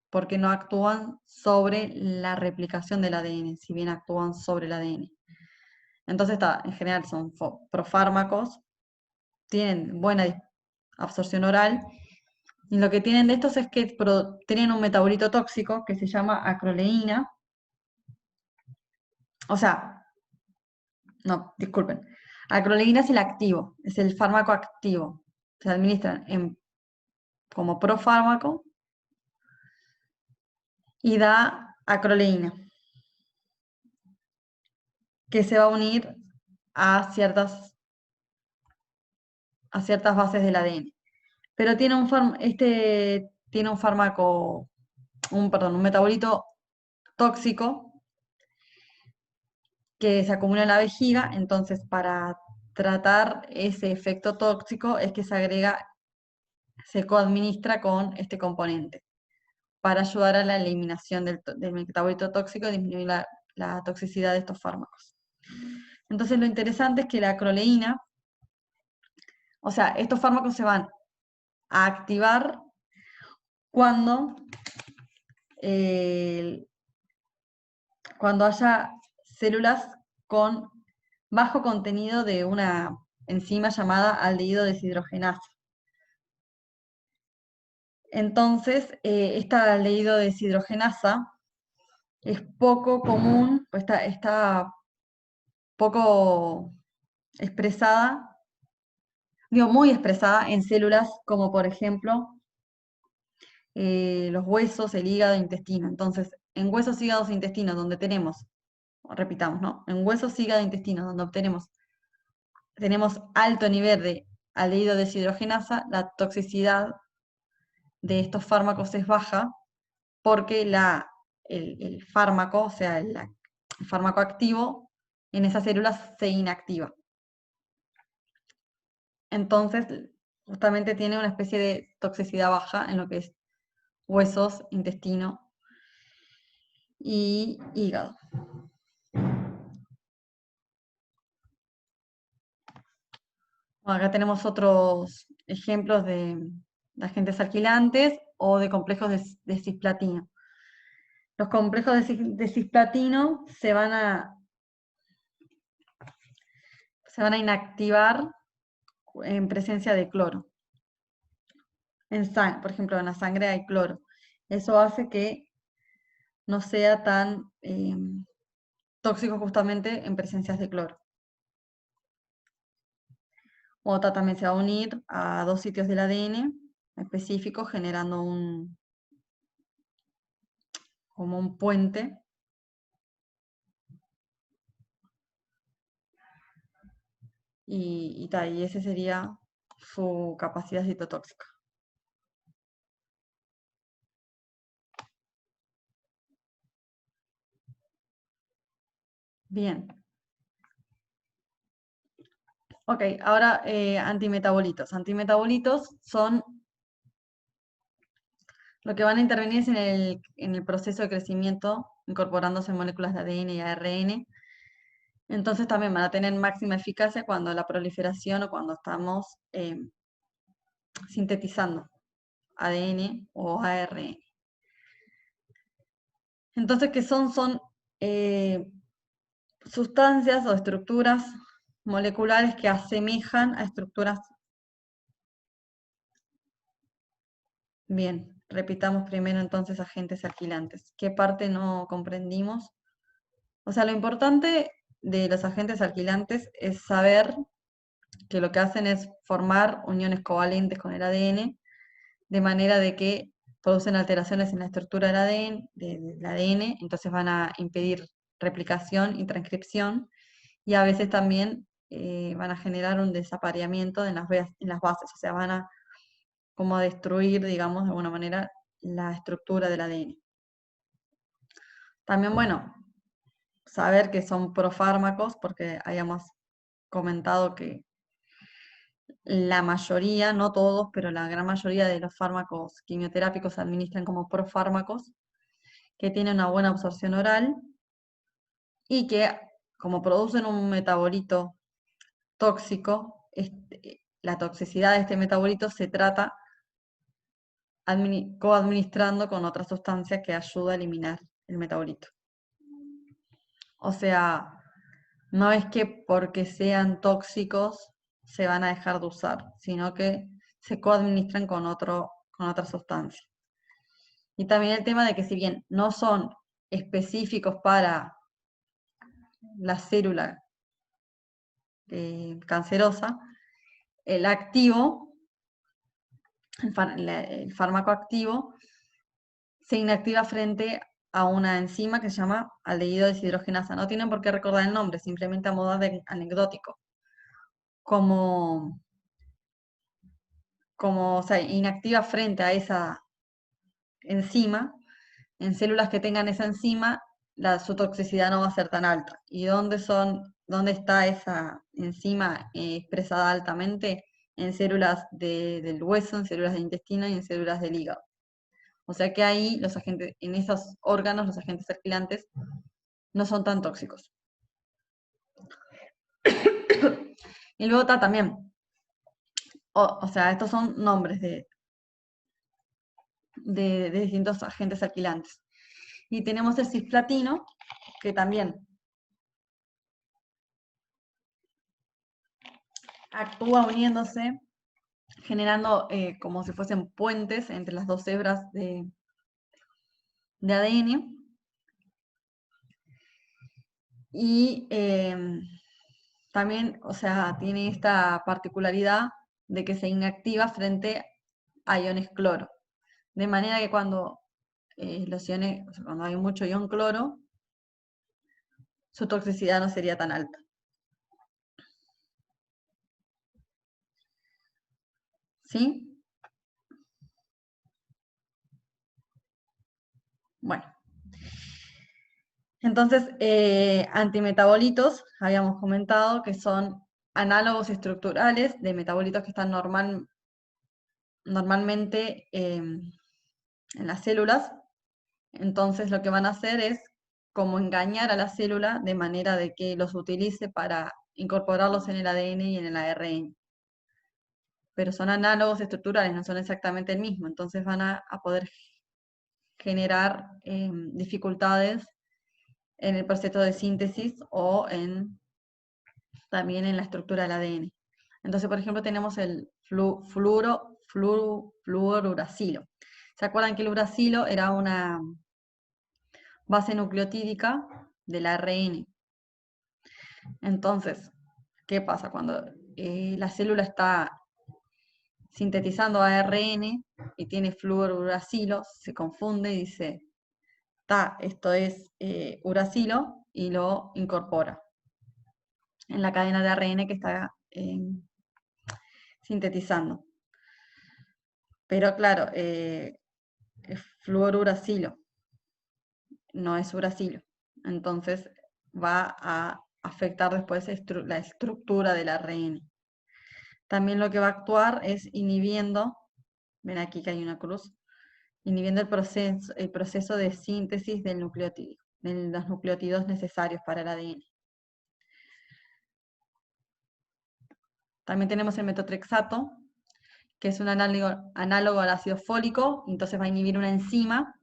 porque no actúan sobre la replicación del ADN, si bien actúan sobre el ADN. Entonces, en general son profármacos, tienen buena absorción oral, y lo que tienen de estos es que tienen un metabolito tóxico que se llama acroleína. O sea, no, disculpen. Acroleína es el activo, es el fármaco activo. Se administran como profármaco y da acroleína, que se va a unir a ciertas bases del ADN. Pero tiene tiene un fármaco, un metabolito tóxico que se acumula en la vejiga, entonces para tratar ese efecto tóxico es que se coadministra con este componente para ayudar a la eliminación del metabolito tóxico y disminuir la toxicidad de estos fármacos. Entonces lo interesante es que la acroleína, o sea, estos fármacos se van a activar cuando, cuando haya células con bajo contenido de una enzima llamada aldehído deshidrogenasa. Entonces, esta aldehído deshidrogenasa es poco común, está poco expresada, digo, muy expresada en células como por ejemplo los huesos, el hígado, el intestino. Entonces, en huesos, hígados e intestinos, donde tenemos, repitamos, ¿no? En huesos, hígado e intestino, donde tenemos alto nivel de aldehído deshidrogenasa, la toxicidad de estos fármacos es baja porque el fármaco, o sea, el fármaco activo, en esas células se inactiva. Entonces, justamente tiene una especie de toxicidad baja en lo que es huesos, intestino y hígado. Bueno, acá tenemos otros ejemplos de agentes alquilantes o de complejos de cisplatino. Los complejos de cisplatino se van a inactivar en presencia de cloro. Por ejemplo, en la sangre hay cloro. Eso hace que no sea tan tóxico justamente en presencias de cloro. Otra también se va a unir a dos sitios del ADN específicos, generando como un puente. Y ese sería su capacidad citotóxica. Bien. Ok, ahora antimetabolitos. Antimetabolitos son lo que van a intervenir en el proceso de crecimiento, incorporándose moléculas de ADN y ARN. Entonces también van a tener máxima eficacia cuando la proliferación o cuando estamos sintetizando ADN o ARN. Entonces, ¿qué son? Son sustancias o estructuras moleculares que asemejan a estructuras. Bien, repitamos primero entonces agentes alquilantes. ¿Qué parte no comprendimos? O sea, lo importante de los agentes alquilantes es saber que lo que hacen es formar uniones covalentes con el ADN, de manera de que producen alteraciones en la estructura del ADN, entonces van a impedir replicación y transcripción, y a veces también van a generar un desapareamiento en las bases, o sea, van a como a destruir, digamos, de alguna manera, la estructura del ADN. También, bueno, saber que son profármacos, porque habíamos comentado que la mayoría, no todos, pero la gran mayoría de los fármacos quimioterápicos se administran como profármacos, que tienen una buena absorción oral y que, como producen un metabolito tóxico, la toxicidad de este metabolito se trata coadministrando con otra sustancia que ayuda a eliminar el metabolito. O sea, no es que porque sean tóxicos se van a dejar de usar, sino que se coadministran con otra sustancia. Y también el tema de que si bien no son específicos para la célula cancerosa, el activo, el fármaco activo, se inactiva frente a una enzima que se llama aldehído deshidrogenasa. No tienen por qué recordar el nombre, simplemente a modo de anecdótico. Como, o sea, inactiva frente a esa enzima, en células que tengan esa enzima, su toxicidad no va a ser tan alta. ¿Y dónde está esa enzima expresada altamente? En células del hueso, en células del intestino y en células del hígado. O sea que ahí los agentes, en esos órganos, los agentes alquilantes no son tan tóxicos. Y luego está también, o sea, estos son nombres de distintos agentes alquilantes. Y tenemos el cisplatino, que también actúa uniéndose, generando como si fuesen puentes entre las dos hebras de ADN. Y también, o sea, tiene esta particularidad de que se inactiva frente a iones cloro. De manera que cuando los iones, o sea, cuando hay mucho ion cloro, su toxicidad no sería tan alta. ¿Sí? Bueno. Entonces, antimetabolitos, habíamos comentado que son análogos estructurales de metabolitos que están normalmente en las células. Entonces, lo que van a hacer es como engañar a la célula de manera de que los utilice para incorporarlos en el ADN y en el ARN. Pero son análogos estructurales, no son exactamente el mismo. Entonces van a poder generar dificultades en el proceso de síntesis o también en la estructura del ADN. Entonces, por ejemplo, tenemos el fluoruracilo. ¿Se acuerdan que el uracilo era una base nucleotídica del ARN? Entonces, ¿qué pasa? Cuando la célula está sintetizando ARN y tiene fluoruracilo, se confunde y dice, esto es uracilo, y lo incorpora en la cadena de ARN que está sintetizando. Pero claro, es fluoruracilo, no es uracilo. Entonces va a afectar después la estructura del ARN. También lo que va a actuar es inhibiendo, ven aquí que hay una cruz, inhibiendo el proceso de síntesis del nucleótido, de los nucleótidos necesarios para el ADN. También tenemos el metotrexato, que es un análogo al ácido fólico, entonces va a inhibir una enzima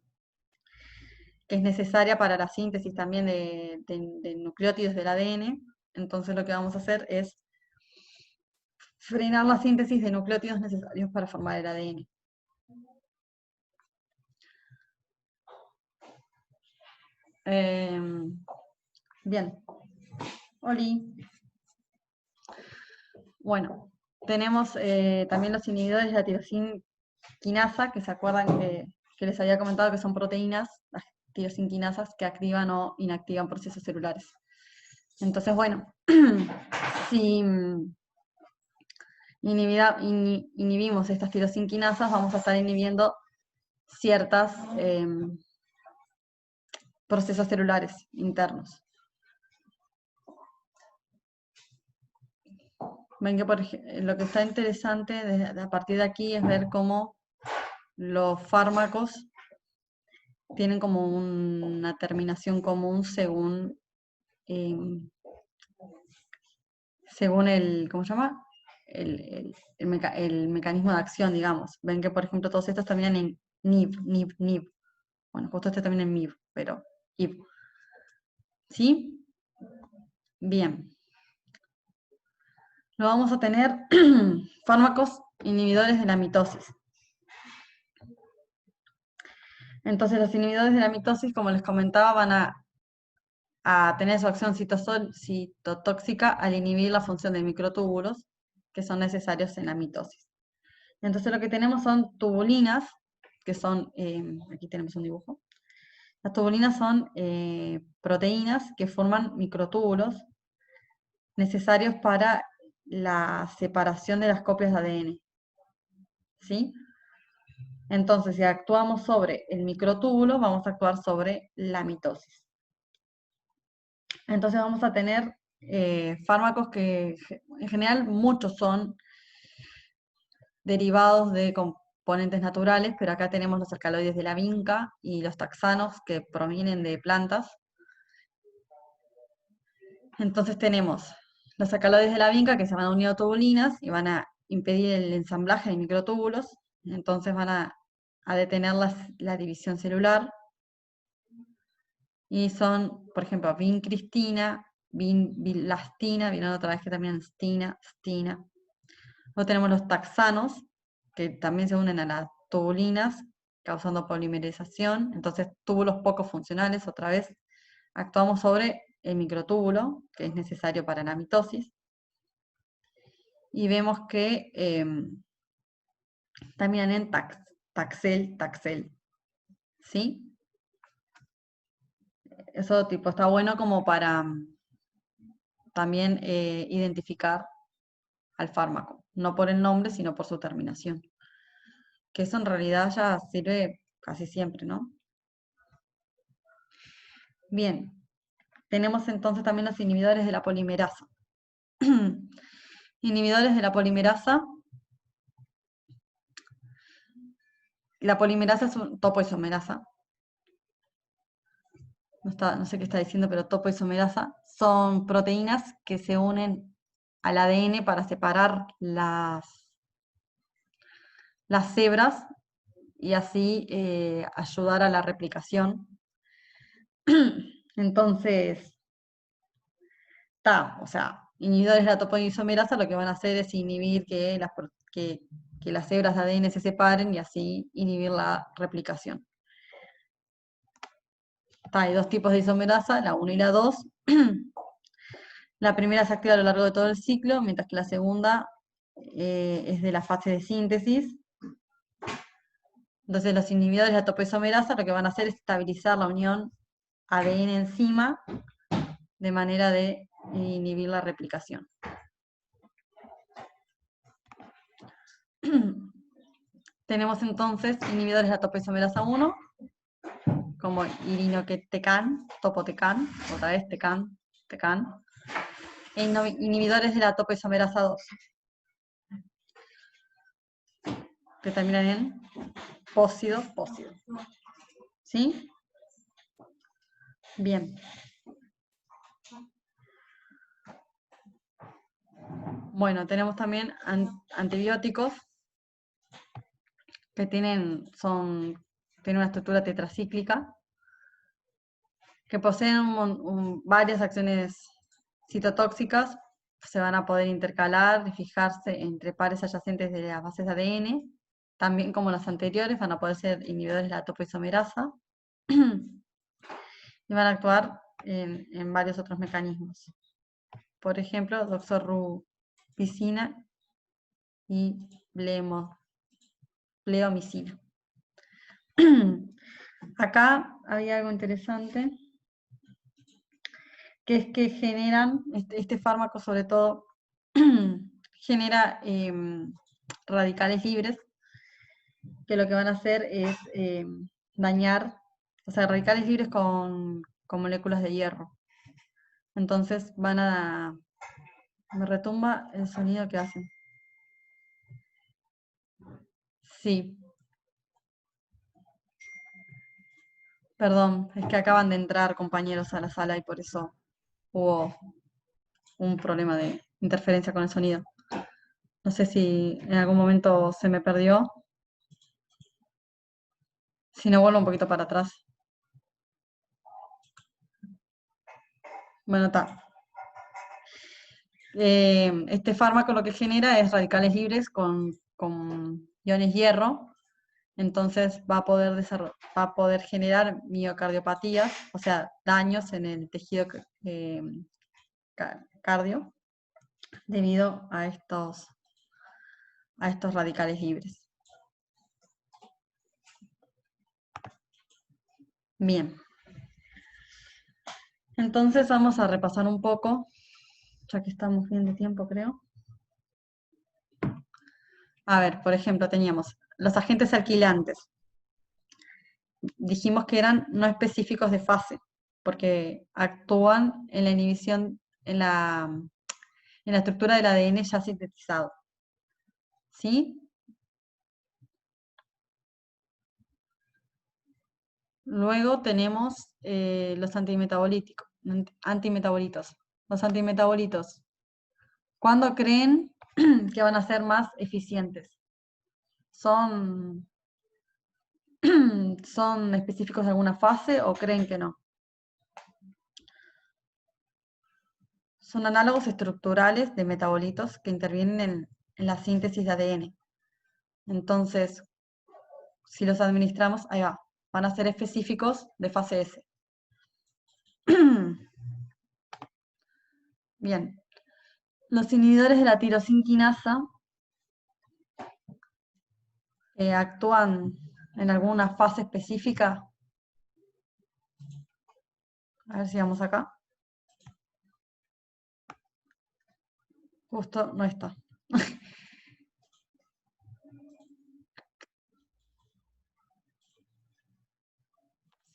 que es necesaria para la síntesis también de nucleótidos del ADN. Entonces lo que vamos a hacer es frenar la síntesis de nucleótidos necesarios para formar el ADN. Bien. Oli. Bueno, tenemos también los inhibidores de la tirosinquinasa, que se acuerdan que les había comentado que son proteínas, las tirosinquinasas, que activan o inactivan procesos celulares. Entonces, bueno, si inhibimos estas tirosinquinasas, vamos a estar inhibiendo ciertos procesos celulares internos. Ven que lo que está interesante a partir de aquí es ver cómo los fármacos tienen como una terminación común según el, ¿cómo se llama? El mecanismo de acción, digamos. Ven que, por ejemplo, todos estos terminan en NIB. Bueno, justo este también en MIB, pero IB. ¿Sí? Bien. Lo vamos a tener fármacos inhibidores de la mitosis. Entonces, los inhibidores de la mitosis, como les comentaba, van a tener su acción citotóxica al inhibir la función de microtúbulos que son necesarios en la mitosis. Entonces, lo que tenemos son tubulinas, que son, aquí tenemos un dibujo. Las tubulinas son proteínas que forman microtúbulos necesarios para la separación de las copias de ADN. ¿Sí? Entonces, si actuamos sobre el microtúbulo, vamos a actuar sobre la mitosis. Entonces vamos a tener fármacos que en general muchos son derivados de componentes naturales, pero acá tenemos los alcaloides de la vinca y los taxanos que provienen de plantas. Entonces tenemos los alcaloides de la vinca que se van a unir a tubulinas y van a impedir el ensamblaje de microtúbulos, entonces van a detener la división celular. Y son, por ejemplo, vincristina, bilastina, vieron otra vez que también stina. Luego tenemos los taxanos, que también se unen a las tubulinas, causando polimerización. Entonces, túbulos poco funcionales, otra vez, actuamos sobre el microtúbulo, que es necesario para la mitosis. Y vemos que también en taxel. ¿Sí? Eso tipo está bueno como para también identificar al fármaco, no por el nombre, sino por su terminación. Que eso en realidad ya sirve casi siempre, ¿no? Bien, tenemos entonces también los inhibidores de la polimerasa. Inhibidores de la polimerasa. La polimerasa es un topoisomerasa. No sé qué está diciendo, pero topoisomerasa son proteínas que se unen al ADN para separar las hebras y así ayudar a la replicación. Entonces, o sea, inhibidores de la topoisomerasa lo que van a hacer es inhibir que las hebras de ADN se separen y así inhibir la replicación. Hay dos tipos de isomerasa, la 1 y la 2. La primera se activa a lo largo de todo el ciclo, mientras que la segunda es de la fase de síntesis. Entonces los inhibidores de la topoisomerasa lo que van a hacer es estabilizar la unión ADN-enzima de manera de inhibir la replicación. Tenemos entonces inhibidores de la topoisomerasa 1, como irinotecan, topotecan, otra vez tecan, e inhibidores de la topoisomerasa 2, que terminan en pósido. ¿Sí? Bien. Bueno, tenemos también antibióticos que tienen una estructura tetracíclica. que poseen varias acciones citotóxicas se van a poder intercalar y fijarse entre pares adyacentes de las bases de ADN, también como las anteriores, van a poder ser inhibidores de la topoisomerasa y van a actuar en varios otros mecanismos. Por ejemplo, doxorubicina y bleomicina. Acá había algo interesante, que es que generan, este fármaco sobre todo, genera radicales libres, que lo que van a hacer es dañar, o sea, radicales libres con moléculas de hierro. Entonces van a... Me retumba el sonido que hacen. Sí. Perdón, es que acaban de entrar compañeros a la sala y por eso hubo un problema de interferencia con el sonido. No sé si en algún momento se me perdió. Si no, vuelvo un poquito para atrás. Bueno, está. Este fármaco lo que genera es radicales libres con iones hierro. Entonces va a poder generar miocardiopatías, o sea, daños en el tejido cardio debido a estos radicales libres. Bien. Entonces vamos a repasar un poco, ya que estamos bien de tiempo, creo. A ver, por ejemplo, teníamos los agentes alquilantes. Dijimos que eran no específicos de fase, porque actúan en la inhibición, en la estructura del ADN ya sintetizado. ¿Sí? Luego tenemos los antimetabolitos. Los antimetabolitos, ¿cuándo creen que van a ser más eficientes? ¿Son específicos de alguna fase o creen que no? Son análogos estructurales de metabolitos que intervienen en la síntesis de ADN. Entonces, si los administramos, ahí va, van a ser específicos de fase S. Bien. Los inhibidores de la tirosinquinasa actúan en alguna fase específica. A ver si vamos acá. Justo no está.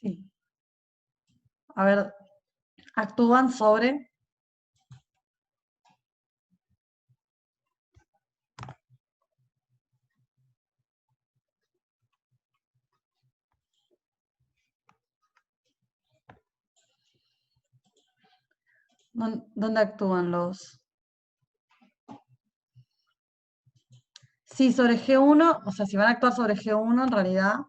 Sí. A ver, actúan sobre... ¿Dónde actúan los...? Sí, sobre G1, o sea, si van a actuar sobre G1, en realidad...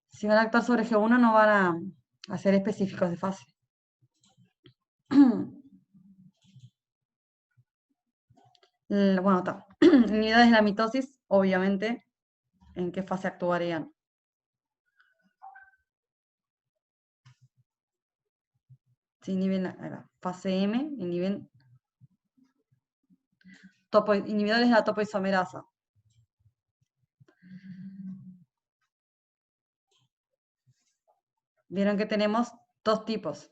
Si van a actuar sobre G1, no van a ser específicos de fase. Bueno, está. Inhibidores de la mitosis, obviamente, ¿en qué fase actuarían? Si inhiben la fase M, inhiben inhibidores de la topoisomerasa. Vieron que tenemos dos tipos,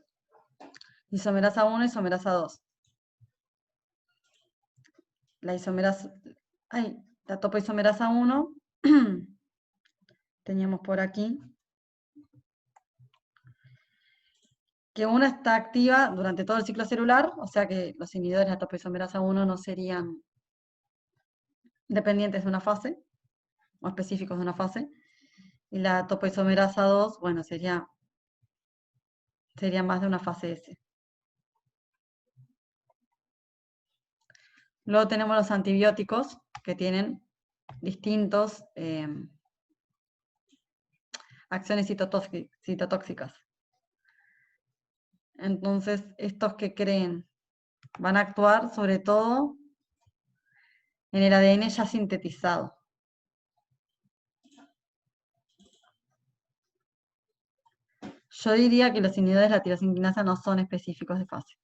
isomerasa 1 y isomerasa 2. La topoisomerasa 1, teníamos por aquí, que una está activa durante todo el ciclo celular, o sea que los inhibidores de la topoisomerasa 1 no serían dependientes de una fase, o específicos de una fase, y la topoisomerasa 2, bueno, sería más de una fase S. Luego tenemos los antibióticos, que tienen distintos acciones citotóxicas. Entonces, estos que creen van a actuar sobre todo en el ADN ya sintetizado. Yo diría que los inhibidores de la tirosinquinasa no son específicos de fase.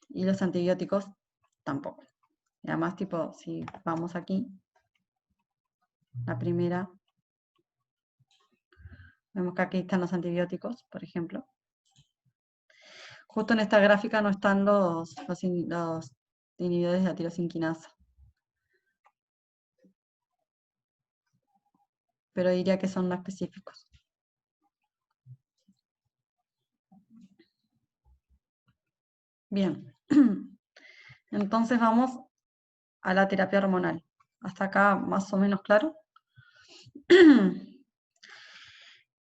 Y los antibióticos tampoco. Y además, tipo, si vamos aquí, la primera, vemos que aquí están los antibióticos, por ejemplo. Justo en esta gráfica no están los inhibidores de la tirosinquinasa. Pero diría que son no específicos. Bien. Entonces vamos a la terapia hormonal. Hasta acá más o menos claro.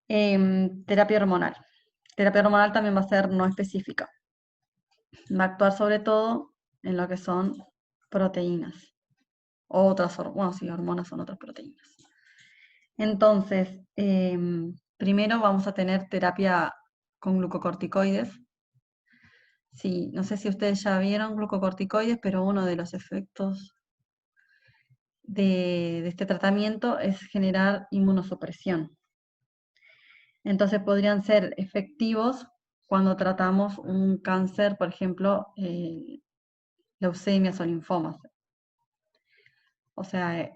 Terapia hormonal. Terapia hormonal también va a ser no específica. Va a actuar sobre todo en lo que son proteínas. O otras hormonas, bueno, sí, hormonas son otras proteínas. Entonces, primero vamos a tener terapia con glucocorticoides. Sí, no sé si ustedes ya vieron glucocorticoides, pero uno de los efectos de este tratamiento es generar inmunosupresión. Entonces podrían ser efectivos cuando tratamos un cáncer, por ejemplo, leucemias o linfomas. O sea,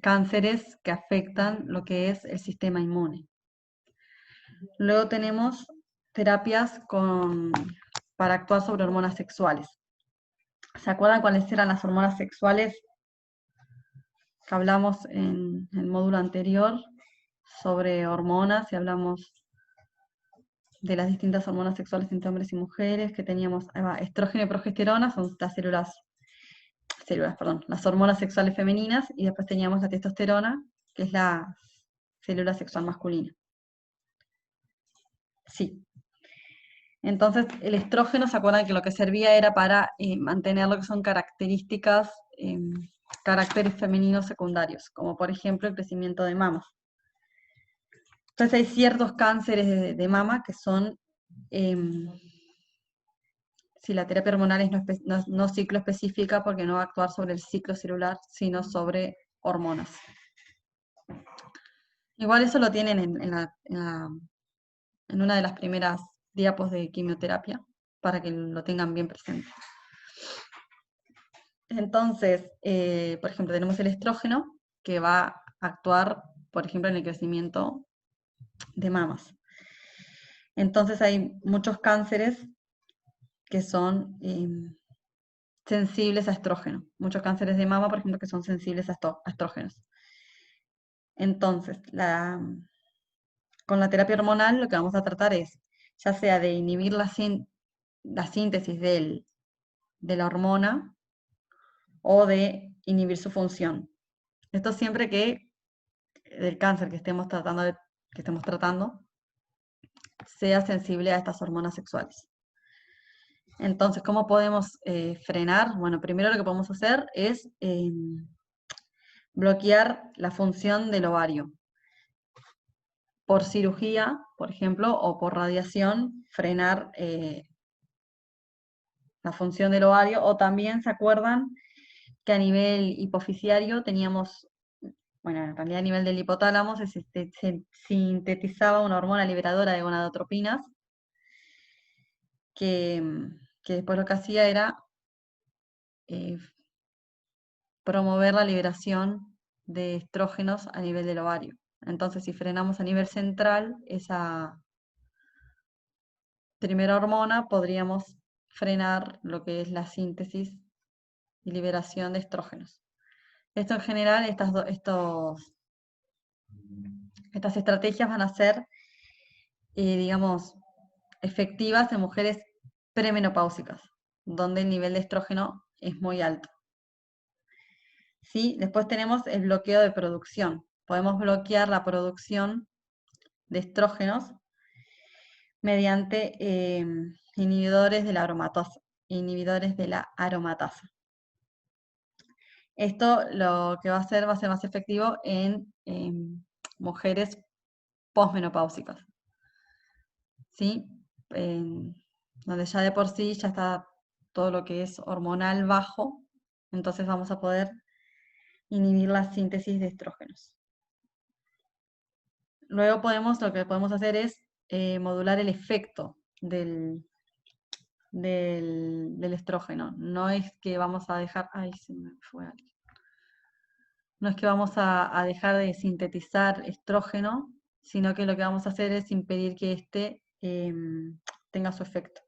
cánceres que afectan lo que es el sistema inmune. Luego tenemos terapias para actuar sobre hormonas sexuales. ¿Se acuerdan cuáles eran las hormonas sexuales que hablamos en el módulo anterior sobre hormonas y hablamos de las distintas hormonas sexuales entre hombres y mujeres? Que teníamos estrógeno y progesterona, son las hormonas sexuales femeninas, y después teníamos la testosterona, que es la célula sexual masculina. Sí. Entonces, el estrógeno, ¿se acuerdan que lo que servía era para mantener lo que son características, caracteres femeninos secundarios, como por ejemplo el crecimiento de mamas? Entonces hay ciertos cánceres de mama que son, si la terapia hormonal es no ciclo específica, porque no va a actuar sobre el ciclo celular, sino sobre hormonas. Igual eso lo tienen en una de las primeras diapos de quimioterapia, para que lo tengan bien presente. Entonces, por ejemplo, tenemos el estrógeno, que va a actuar, por ejemplo, en el crecimiento de mamas. Entonces hay muchos cánceres que son sensibles a estrógeno. Muchos cánceres de mama, por ejemplo, que son sensibles a estrógenos. Entonces, con la terapia hormonal lo que vamos a tratar es, ya sea de inhibir la síntesis de la hormona, o de inhibir su función. Esto siempre que el cáncer que estemos tratando sea sensible a estas hormonas sexuales. Entonces, ¿cómo podemos frenar? Bueno, primero lo que podemos hacer es bloquear la función del ovario. Por cirugía, por ejemplo, o por radiación, frenar la función del ovario. O también, ¿se acuerdan que a nivel hipofisiario teníamos, bueno, en realidad a nivel del hipotálamo se sintetizaba una hormona liberadora de gonadotropinas, que después lo que hacía era promover la liberación de estrógenos a nivel del ovario. Entonces, si frenamos a nivel central esa primera hormona, podríamos frenar lo que es la síntesis y liberación de estrógenos. Esto en general, estas estrategias van a ser, digamos, efectivas en mujeres premenopáusicas, donde el nivel de estrógeno es muy alto. ¿Sí? Después tenemos el bloqueo de producción. Podemos bloquear la producción de estrógenos mediante inhibidores de la aromatasa. Esto lo que va a ser más efectivo en mujeres posmenopáusicas, ¿sí? Donde ya de por sí ya está todo lo que es hormonal bajo, entonces vamos a poder inhibir la síntesis de estrógenos. Luego lo que podemos hacer es modular el efecto del estrógeno. No es que vamos a dejar, ay, se me fue alguien. No es que vamos a dejar de sintetizar estrógeno, sino que lo que vamos a hacer es impedir que éste tenga su efecto.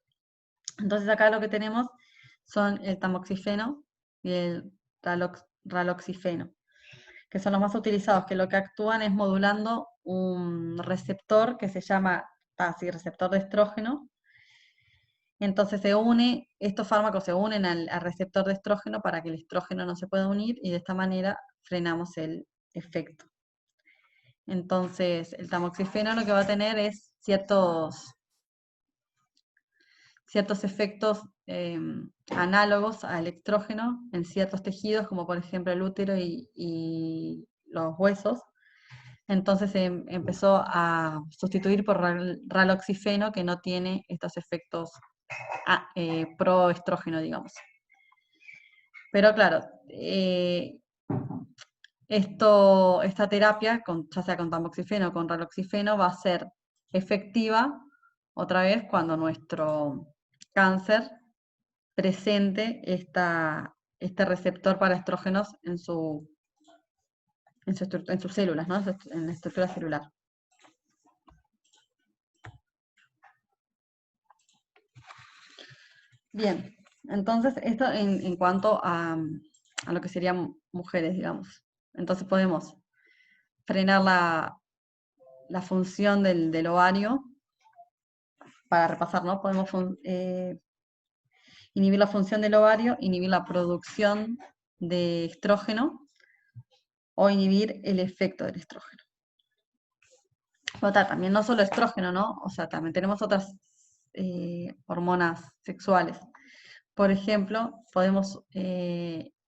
Entonces acá lo que tenemos son el tamoxifeno y el raloxifeno, que son los más utilizados, que lo que actúan es modulando un receptor que se llama, receptor de estrógeno. Entonces estos fármacos se unen al receptor de estrógeno para que el estrógeno no se pueda unir y de esta manera frenamos el efecto. Entonces el tamoxifeno lo que va a tener es ciertos efectos análogos al estrógeno en ciertos tejidos, como por ejemplo el útero y los huesos. Entonces se empezó a sustituir por raloxifeno, que no tiene estos efectos proestrógeno, digamos. Pero claro, esta terapia, ya sea con tamoxifeno o con raloxifeno, va a ser efectiva otra vez cuando nuestro cáncer presente este receptor para estrógenos en sus células, ¿no? En la estructura celular. Bien, entonces esto en cuanto a lo que serían mujeres, digamos. Entonces podemos frenar la función del ovario, para repasar, ¿no? Podemos inhibir la función del ovario, inhibir la producción de estrógeno o inhibir el efecto del estrógeno. También no solo estrógeno, ¿no? O sea, también tenemos otras hormonas sexuales. Por ejemplo, podemos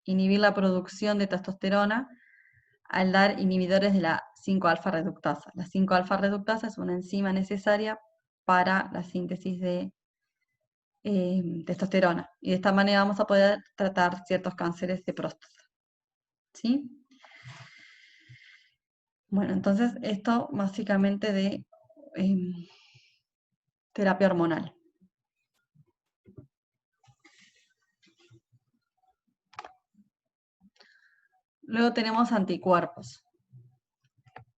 inhibir la producción de testosterona al dar inhibidores de la 5-alfa reductasa. La 5-alfa reductasa es una enzima necesaria para la síntesis de testosterona. Y de esta manera vamos a poder tratar ciertos cánceres de próstata. ¿Sí? Bueno, entonces esto básicamente de terapia hormonal. Luego tenemos anticuerpos.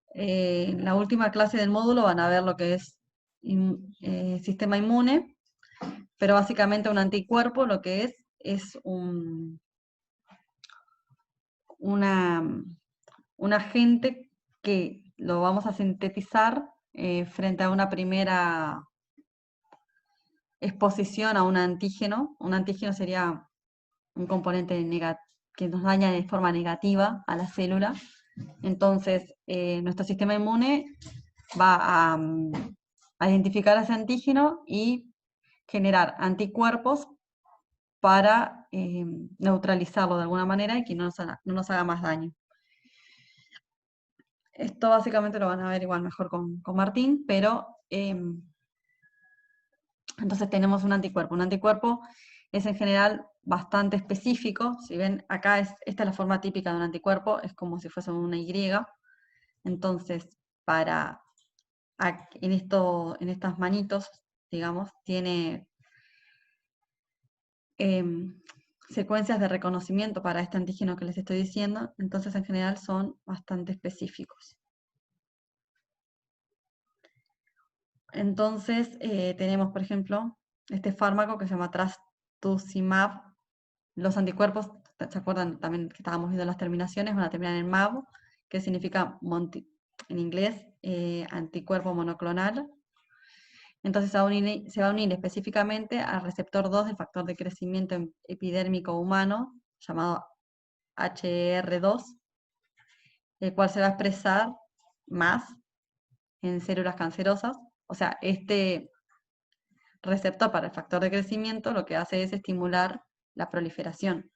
En la última clase del módulo van a ver lo que es sistema inmune, pero básicamente un anticuerpo lo que es un agente que lo vamos a sintetizar frente a una primera exposición a un antígeno. Un antígeno sería un componente que nos daña de forma negativa a la célula. Entonces, nuestro sistema inmune va a identificar ese antígeno y generar anticuerpos para neutralizarlo de alguna manera y que no nos haga más daño. Esto básicamente lo van a ver igual mejor con Martín, pero entonces tenemos un anticuerpo. Un anticuerpo es en general bastante específico. Si ven, acá esta es la forma típica de un anticuerpo, es como si fuese una Y. Entonces, en estas manitos, digamos, tiene secuencias de reconocimiento para este antígeno que les estoy diciendo, entonces en general son bastante específicos. Entonces tenemos, por ejemplo, este fármaco que se llama trastuzumab. Los anticuerpos, ¿se acuerdan también que estábamos viendo las terminaciones? Van a terminar en MAB, que significa en inglés anticuerpo monoclonal. Entonces se va a unir específicamente al receptor 2 del factor de crecimiento epidérmico humano, llamado HER2, el cual se va a expresar más en células cancerosas. O sea, este receptor para el factor de crecimiento lo que hace es estimular la proliferación.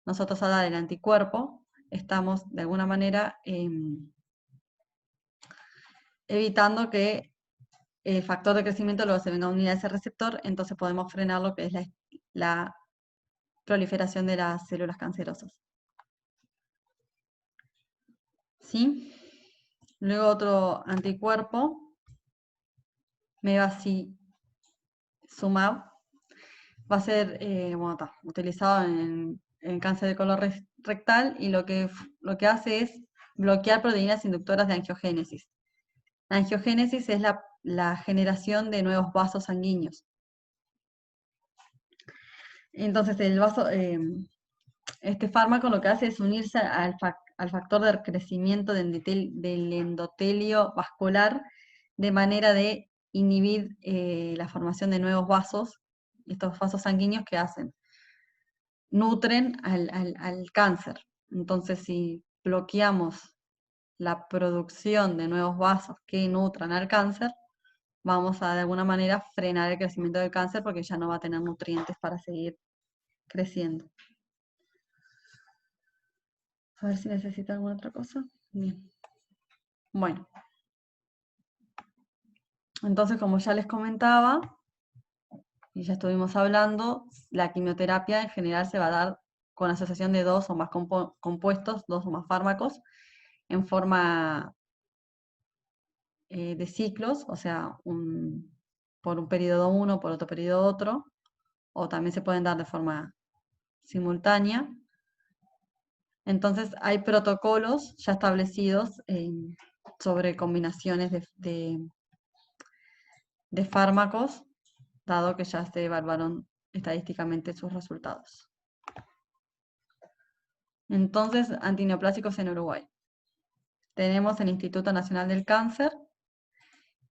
nosotros a dar el anticuerpo, estamos de alguna manera evitando que el factor de crecimiento luego se venga a unir a ese receptor, entonces podemos frenar lo que es la proliferación de las células cancerosas. ¿Sí? Luego otro anticuerpo, Bevacizumab, va a ser utilizado en cáncer de colon rectal y lo que hace es bloquear proteínas inductoras de angiogénesis. La angiogénesis es la generación de nuevos vasos sanguíneos. Entonces, este fármaco lo que hace es unirse al factor de crecimiento del endotelio vascular de manera de inhibir la formación de nuevos vasos, estos vasos sanguíneos que nutren al cáncer. Entonces, si bloqueamos la producción de nuevos vasos que nutran al cáncer, vamos a de alguna manera frenar el crecimiento del cáncer porque ya no va a tener nutrientes para seguir creciendo. A ver si necesita alguna otra cosa. Bien. Bueno. Entonces, como ya les comentaba, y ya estuvimos hablando, la quimioterapia en general se va a dar con asociación de 2 o más compuestos, 2 o más fármacos, en forma de ciclos, o sea, por un periodo uno, por otro periodo otro, o también se pueden dar de forma simultánea. Entonces hay protocolos ya establecidos sobre combinaciones de fármacos, dado que ya se evaluaron estadísticamente sus resultados. Entonces, antineoplásicos en Uruguay. Tenemos el Instituto Nacional del Cáncer,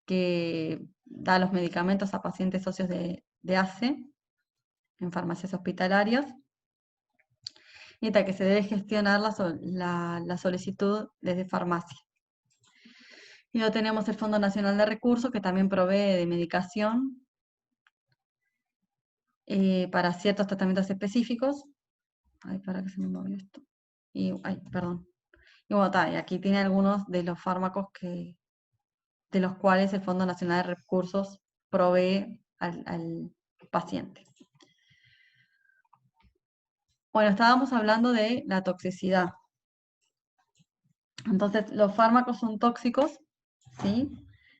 que da los medicamentos a pacientes socios de ACE en farmacias hospitalarias, y que se debe gestionar la solicitud desde farmacia. Y luego tenemos el Fondo Nacional de Recursos, que también provee de medicación para ciertos tratamientos específicos. Ay, para que se me movió esto. Perdón. Y bueno, y aquí tiene algunos de los fármacos de los cuales el Fondo Nacional de Recursos provee al paciente. Bueno, estábamos hablando de la toxicidad. Entonces, los fármacos son tóxicos, ¿sí?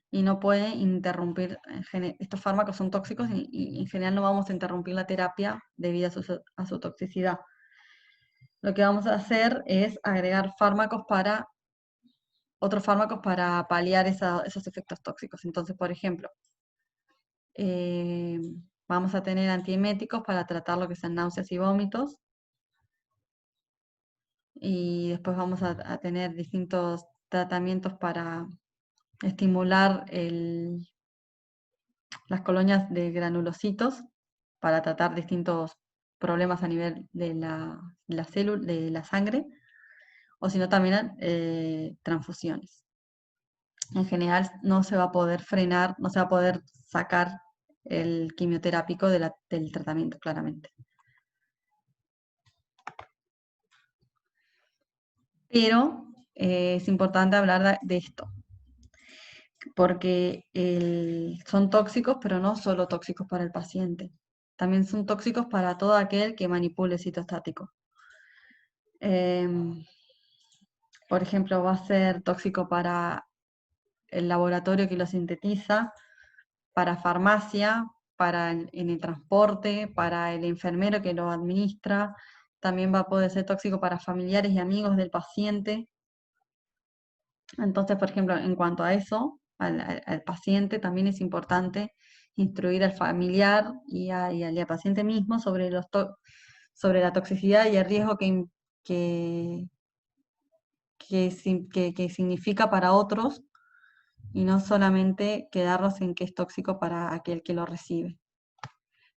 Y no pueden interrumpir, estos fármacos son tóxicos y en general no vamos a interrumpir la terapia debido a su toxicidad. Lo que vamos a hacer es agregar otros fármacos para paliar esos efectos tóxicos. Entonces, por ejemplo, vamos a tener antieméticos para tratar lo que sean náuseas y vómitos. Y después vamos a tener distintos tratamientos para estimular las colonias de granulocitos para tratar distintos problemas a nivel de la célula, de la sangre, o si no también transfusiones. En general no se va a poder frenar, no se va a poder sacar el quimioterápico del tratamiento, claramente. Pero es importante hablar de esto, porque son tóxicos, pero no solo tóxicos para el paciente, también son tóxicos para todo aquel que manipule citostático. Por ejemplo, va a ser tóxico para el laboratorio que lo sintetiza, para farmacia, en el transporte, para el enfermero que lo administra, también va a poder ser tóxico para familiares y amigos del paciente. Entonces, por ejemplo, en cuanto a eso, al paciente, también es importante instruir al familiar y al paciente mismo sobre la toxicidad y el riesgo que significa para otros, y no solamente quedarnos en que es tóxico para aquel que lo recibe.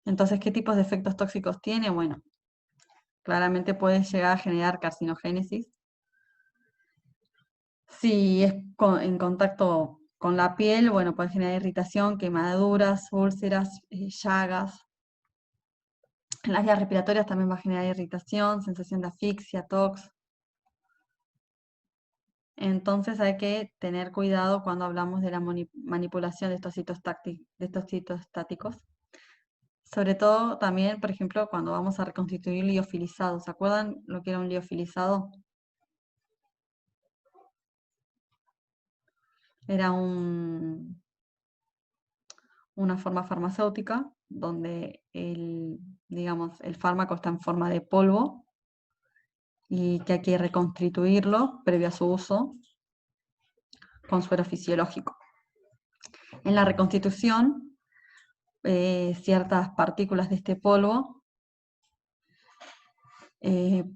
Entonces, ¿qué tipos de efectos tóxicos tiene? Bueno, claramente puede llegar a generar carcinogénesis. Si es en contacto con la piel, bueno, puede generar irritación, quemaduras, úlceras, llagas. En las vías respiratorias también va a generar irritación, sensación de asfixia, tos. Entonces hay que tener cuidado cuando hablamos de la manipulación de estos citostáticos. Sobre todo también, por ejemplo, cuando vamos a reconstituir liofilizados. ¿Se acuerdan lo que era un liofilizado? Era una forma farmacéutica donde digamos, el fármaco está en forma de polvo y que hay que reconstituirlo previo a su uso con suero fisiológico. En la reconstitución, ciertas partículas de este polvo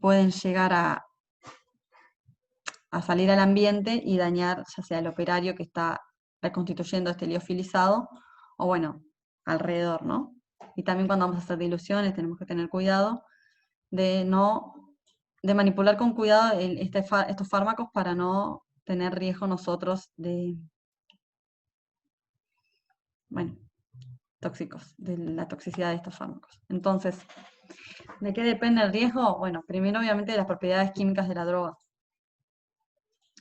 pueden llegar a salir al ambiente y dañar ya sea el operario que está reconstituyendo este liofilizado o bueno, alrededor, ¿no? Y también cuando vamos a hacer diluciones tenemos que tener cuidado de manipular con cuidado estos fármacos para no tener riesgo nosotros de, bueno, tóxicos, de la toxicidad de estos fármacos. Entonces, ¿de qué depende el riesgo? Bueno, primero obviamente de las propiedades químicas de la droga.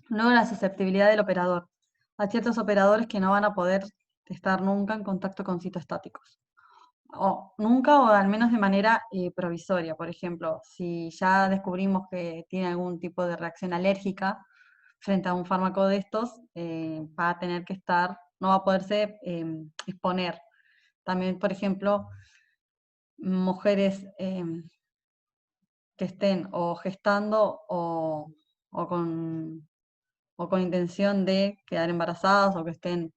Luego la susceptibilidad del operador. Hay ciertos operadores que no van a poder estar nunca en contacto con citostáticos. O nunca o al menos de manera provisoria. Por ejemplo, si ya descubrimos que tiene algún tipo de reacción alérgica frente a un fármaco de estos, va a tener que estar, no va a poderse exponer. También, por ejemplo, mujeres que estén o gestando o con, o con intención de quedar embarazadas o que estén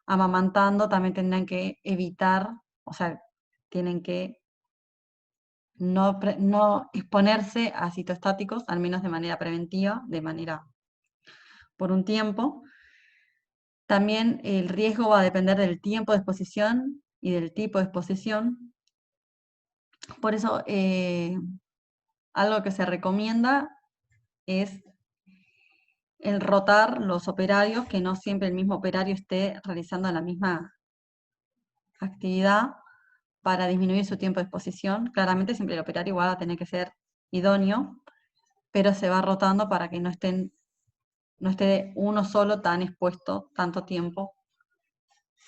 amamantando, también tendrán que evitar, o sea, tienen que no exponerse a citostáticos, al menos de manera preventiva, por un tiempo. También el riesgo va a depender del tiempo de exposición y del tipo de exposición. Por eso, algo que se recomienda es el rotar los operarios, que no siempre el mismo operario esté realizando la misma actividad para disminuir su tiempo de exposición. Claramente siempre el operario igual va a tener que ser idóneo, pero se va rotando para que no esté uno solo tan expuesto tanto tiempo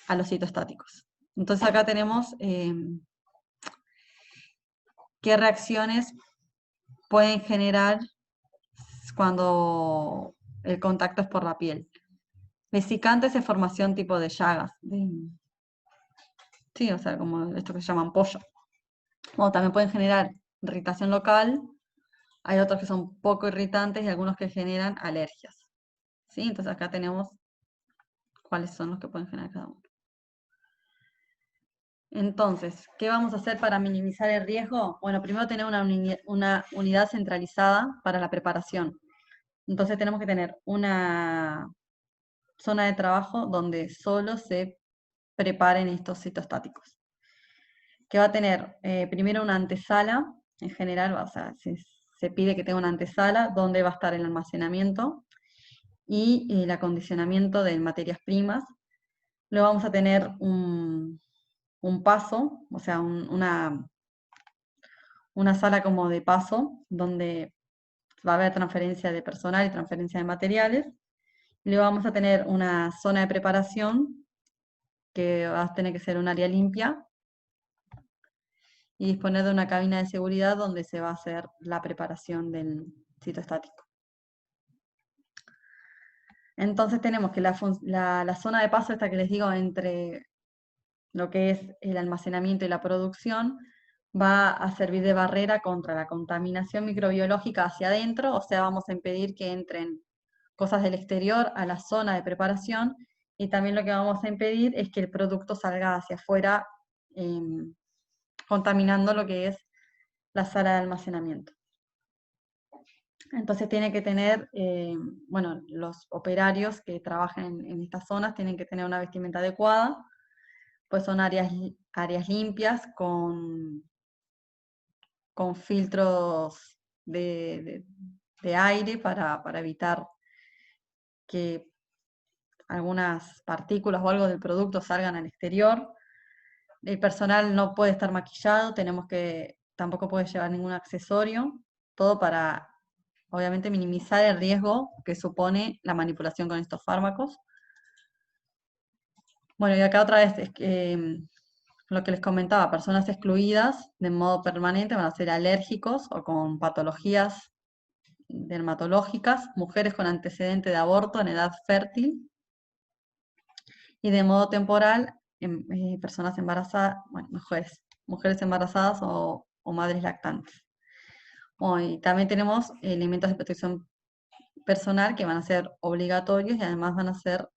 a los citostáticos. Entonces acá tenemos qué reacciones pueden generar cuando el contacto es por la piel. Vesicantes es formación tipo de llagas. Sí, o sea, como esto que se llaman pollo. O también pueden generar irritación local. Hay otros que son poco irritantes y algunos que generan alergias. ¿Sí? Entonces acá tenemos cuáles son los que pueden generar cada uno. Entonces, ¿qué vamos a hacer para minimizar el riesgo? Bueno, primero tener una unidad centralizada para la preparación. Entonces tenemos que tener una zona de trabajo donde solo se preparen estos citostáticos. Que va a tener primero una antesala, en general, o sea, se pide que tenga una antesala donde va a estar el almacenamiento y el acondicionamiento de materias primas. Luego vamos a tener un paso, o sea, una sala como de paso, donde va a haber transferencia de personal y transferencia de materiales. Luego vamos a tener una zona de preparación, que va a tener que ser un área limpia, y disponer de una cabina de seguridad donde se va a hacer la preparación del citostático. Entonces tenemos que la zona de paso, esta que les digo, entre lo que es el almacenamiento y la producción, va a servir de barrera contra la contaminación microbiológica hacia adentro, o sea, vamos a impedir que entren cosas del exterior a la zona de preparación, y también lo que vamos a impedir es que el producto salga hacia afuera contaminando lo que es la sala de almacenamiento. Entonces tiene que tener, bueno, los operarios que trabajen en estas zonas tienen que tener una vestimenta adecuada, pues son áreas limpias con filtros de aire para evitar que algunas partículas o algo del producto salgan al exterior. El personal no puede estar maquillado, tenemos que tampoco puede llevar ningún accesorio, todo para, obviamente, minimizar el riesgo que supone la manipulación con estos fármacos. Bueno, y acá otra vez es que lo que les comentaba, personas excluidas de modo permanente van a ser alérgicos o con patologías dermatológicas, mujeres con antecedente de aborto en edad fértil, y de modo temporal, personas embarazadas, bueno, mujeres embarazadas o madres lactantes. Bueno, y también tenemos elementos de protección personal que van a ser obligatorios y además van a ser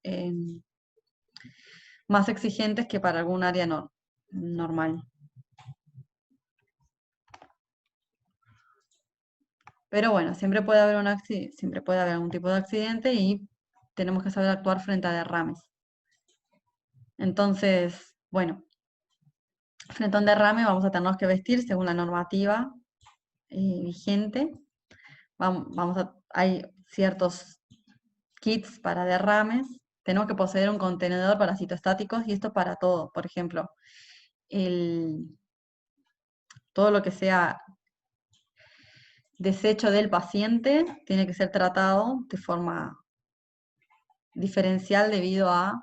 más exigentes que para algún área normal. Pero bueno, siempre puede haber siempre puede haber algún tipo de accidente y tenemos que saber actuar frente a derrames. Entonces, bueno, frente a un derrame vamos a tener que vestir según la normativa vigente. Hay ciertos kits para derrames. Tenemos que poseer un contenedor para citostáticos y esto para todo. Por ejemplo, todo lo que sea desecho del paciente tiene que ser tratado de forma diferencial debido a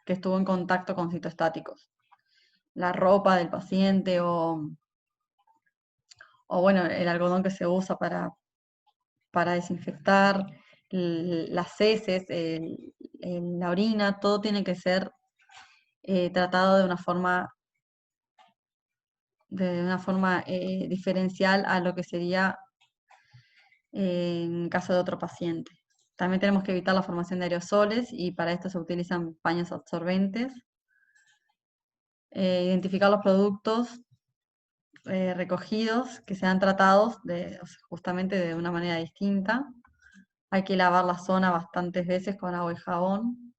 que estuvo en contacto con citostáticos. La ropa del paciente o bueno, el algodón que se usa para desinfectar, las heces, la orina, todo tiene que ser tratado de una forma diferencial a lo que sería en caso de otro paciente. También tenemos que evitar la formación de aerosoles y para esto se utilizan paños absorbentes. Identificar los productos recogidos que sean tratados justamente de una manera distinta. Hay que lavar la zona bastantes veces con agua y jabón.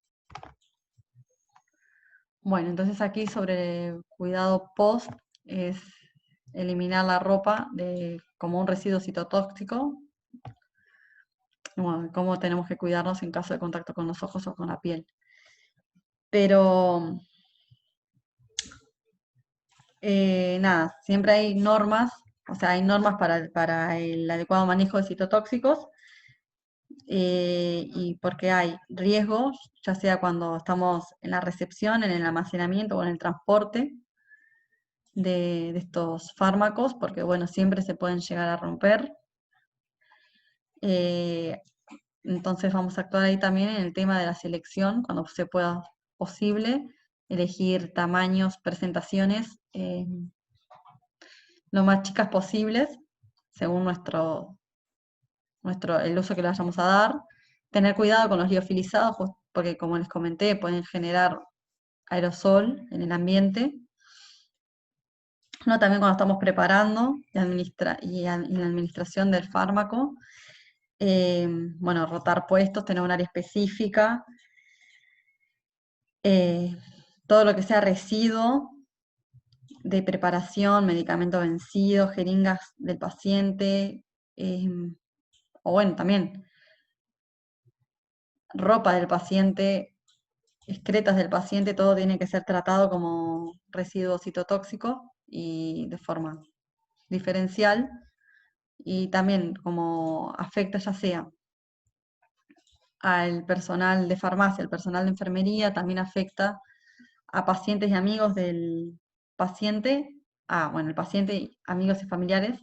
Bueno, entonces aquí sobre cuidado post es eliminar la ropa como un residuo citotóxico. Bueno, cómo tenemos que cuidarnos en caso de contacto con los ojos o con la piel. Pero nada, siempre hay normas, o sea, hay normas para el adecuado manejo de citotóxicos y porque hay riesgos, ya sea cuando estamos en la recepción, en el almacenamiento o en el transporte de estos fármacos, porque bueno, siempre se pueden llegar a romper. Entonces vamos a actuar ahí también en el tema de la selección, cuando se pueda posible, elegir tamaños, presentaciones lo más chicas posibles, según el uso que le vayamos a dar. Tener cuidado con los liofilizados, porque como les comenté, pueden generar aerosol en el ambiente. No, también cuando estamos preparando y en la administración del fármaco, bueno, rotar puestos, tener un área específica, todo lo que sea residuo de preparación, medicamento vencido, jeringas del paciente, o bueno, también ropa del paciente, excretas del paciente, todo tiene que ser tratado como residuo citotóxico y de forma diferencial. Y también como afecta ya sea al personal de farmacia, al personal de enfermería, también afecta a pacientes y amigos del paciente, el paciente, amigos y familiares.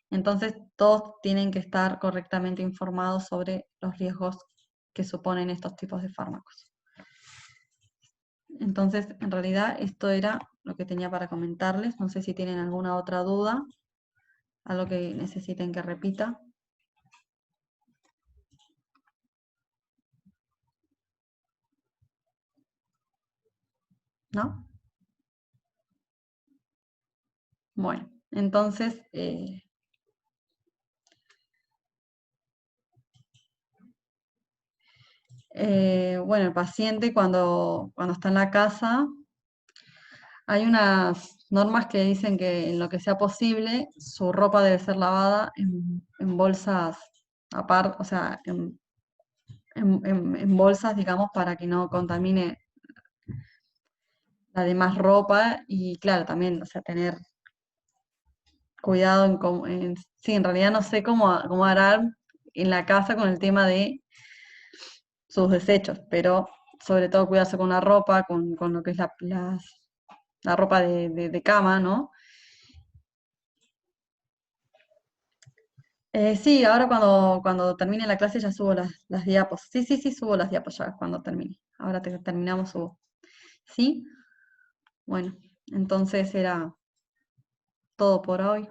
Entonces, todos tienen que estar correctamente informados sobre los riesgos que suponen estos tipos de fármacos. Entonces, en realidad, esto era lo que tenía para comentarles. No sé si tienen alguna otra duda, algo que necesiten que repita. ¿No? Bueno, entonces, bueno, el paciente cuando está en la casa, hay unas normas que dicen que en lo que sea posible, su ropa debe ser lavada en bolsas aparte, o sea, en bolsas, digamos, para que no contamine la demás ropa y claro, también, o sea, tener cuidado sí, en realidad no sé cómo hará en la casa con el tema de sus desechos, pero sobre todo cuidarse con la ropa, con lo que es la ropa de cama, ¿no? Sí, ahora cuando termine la clase ya subo las diapos. Sí, sí, sí, subo las diapos ya cuando termine. Ahora terminamos, subo. ¿Sí? Bueno, entonces era todo por hoy.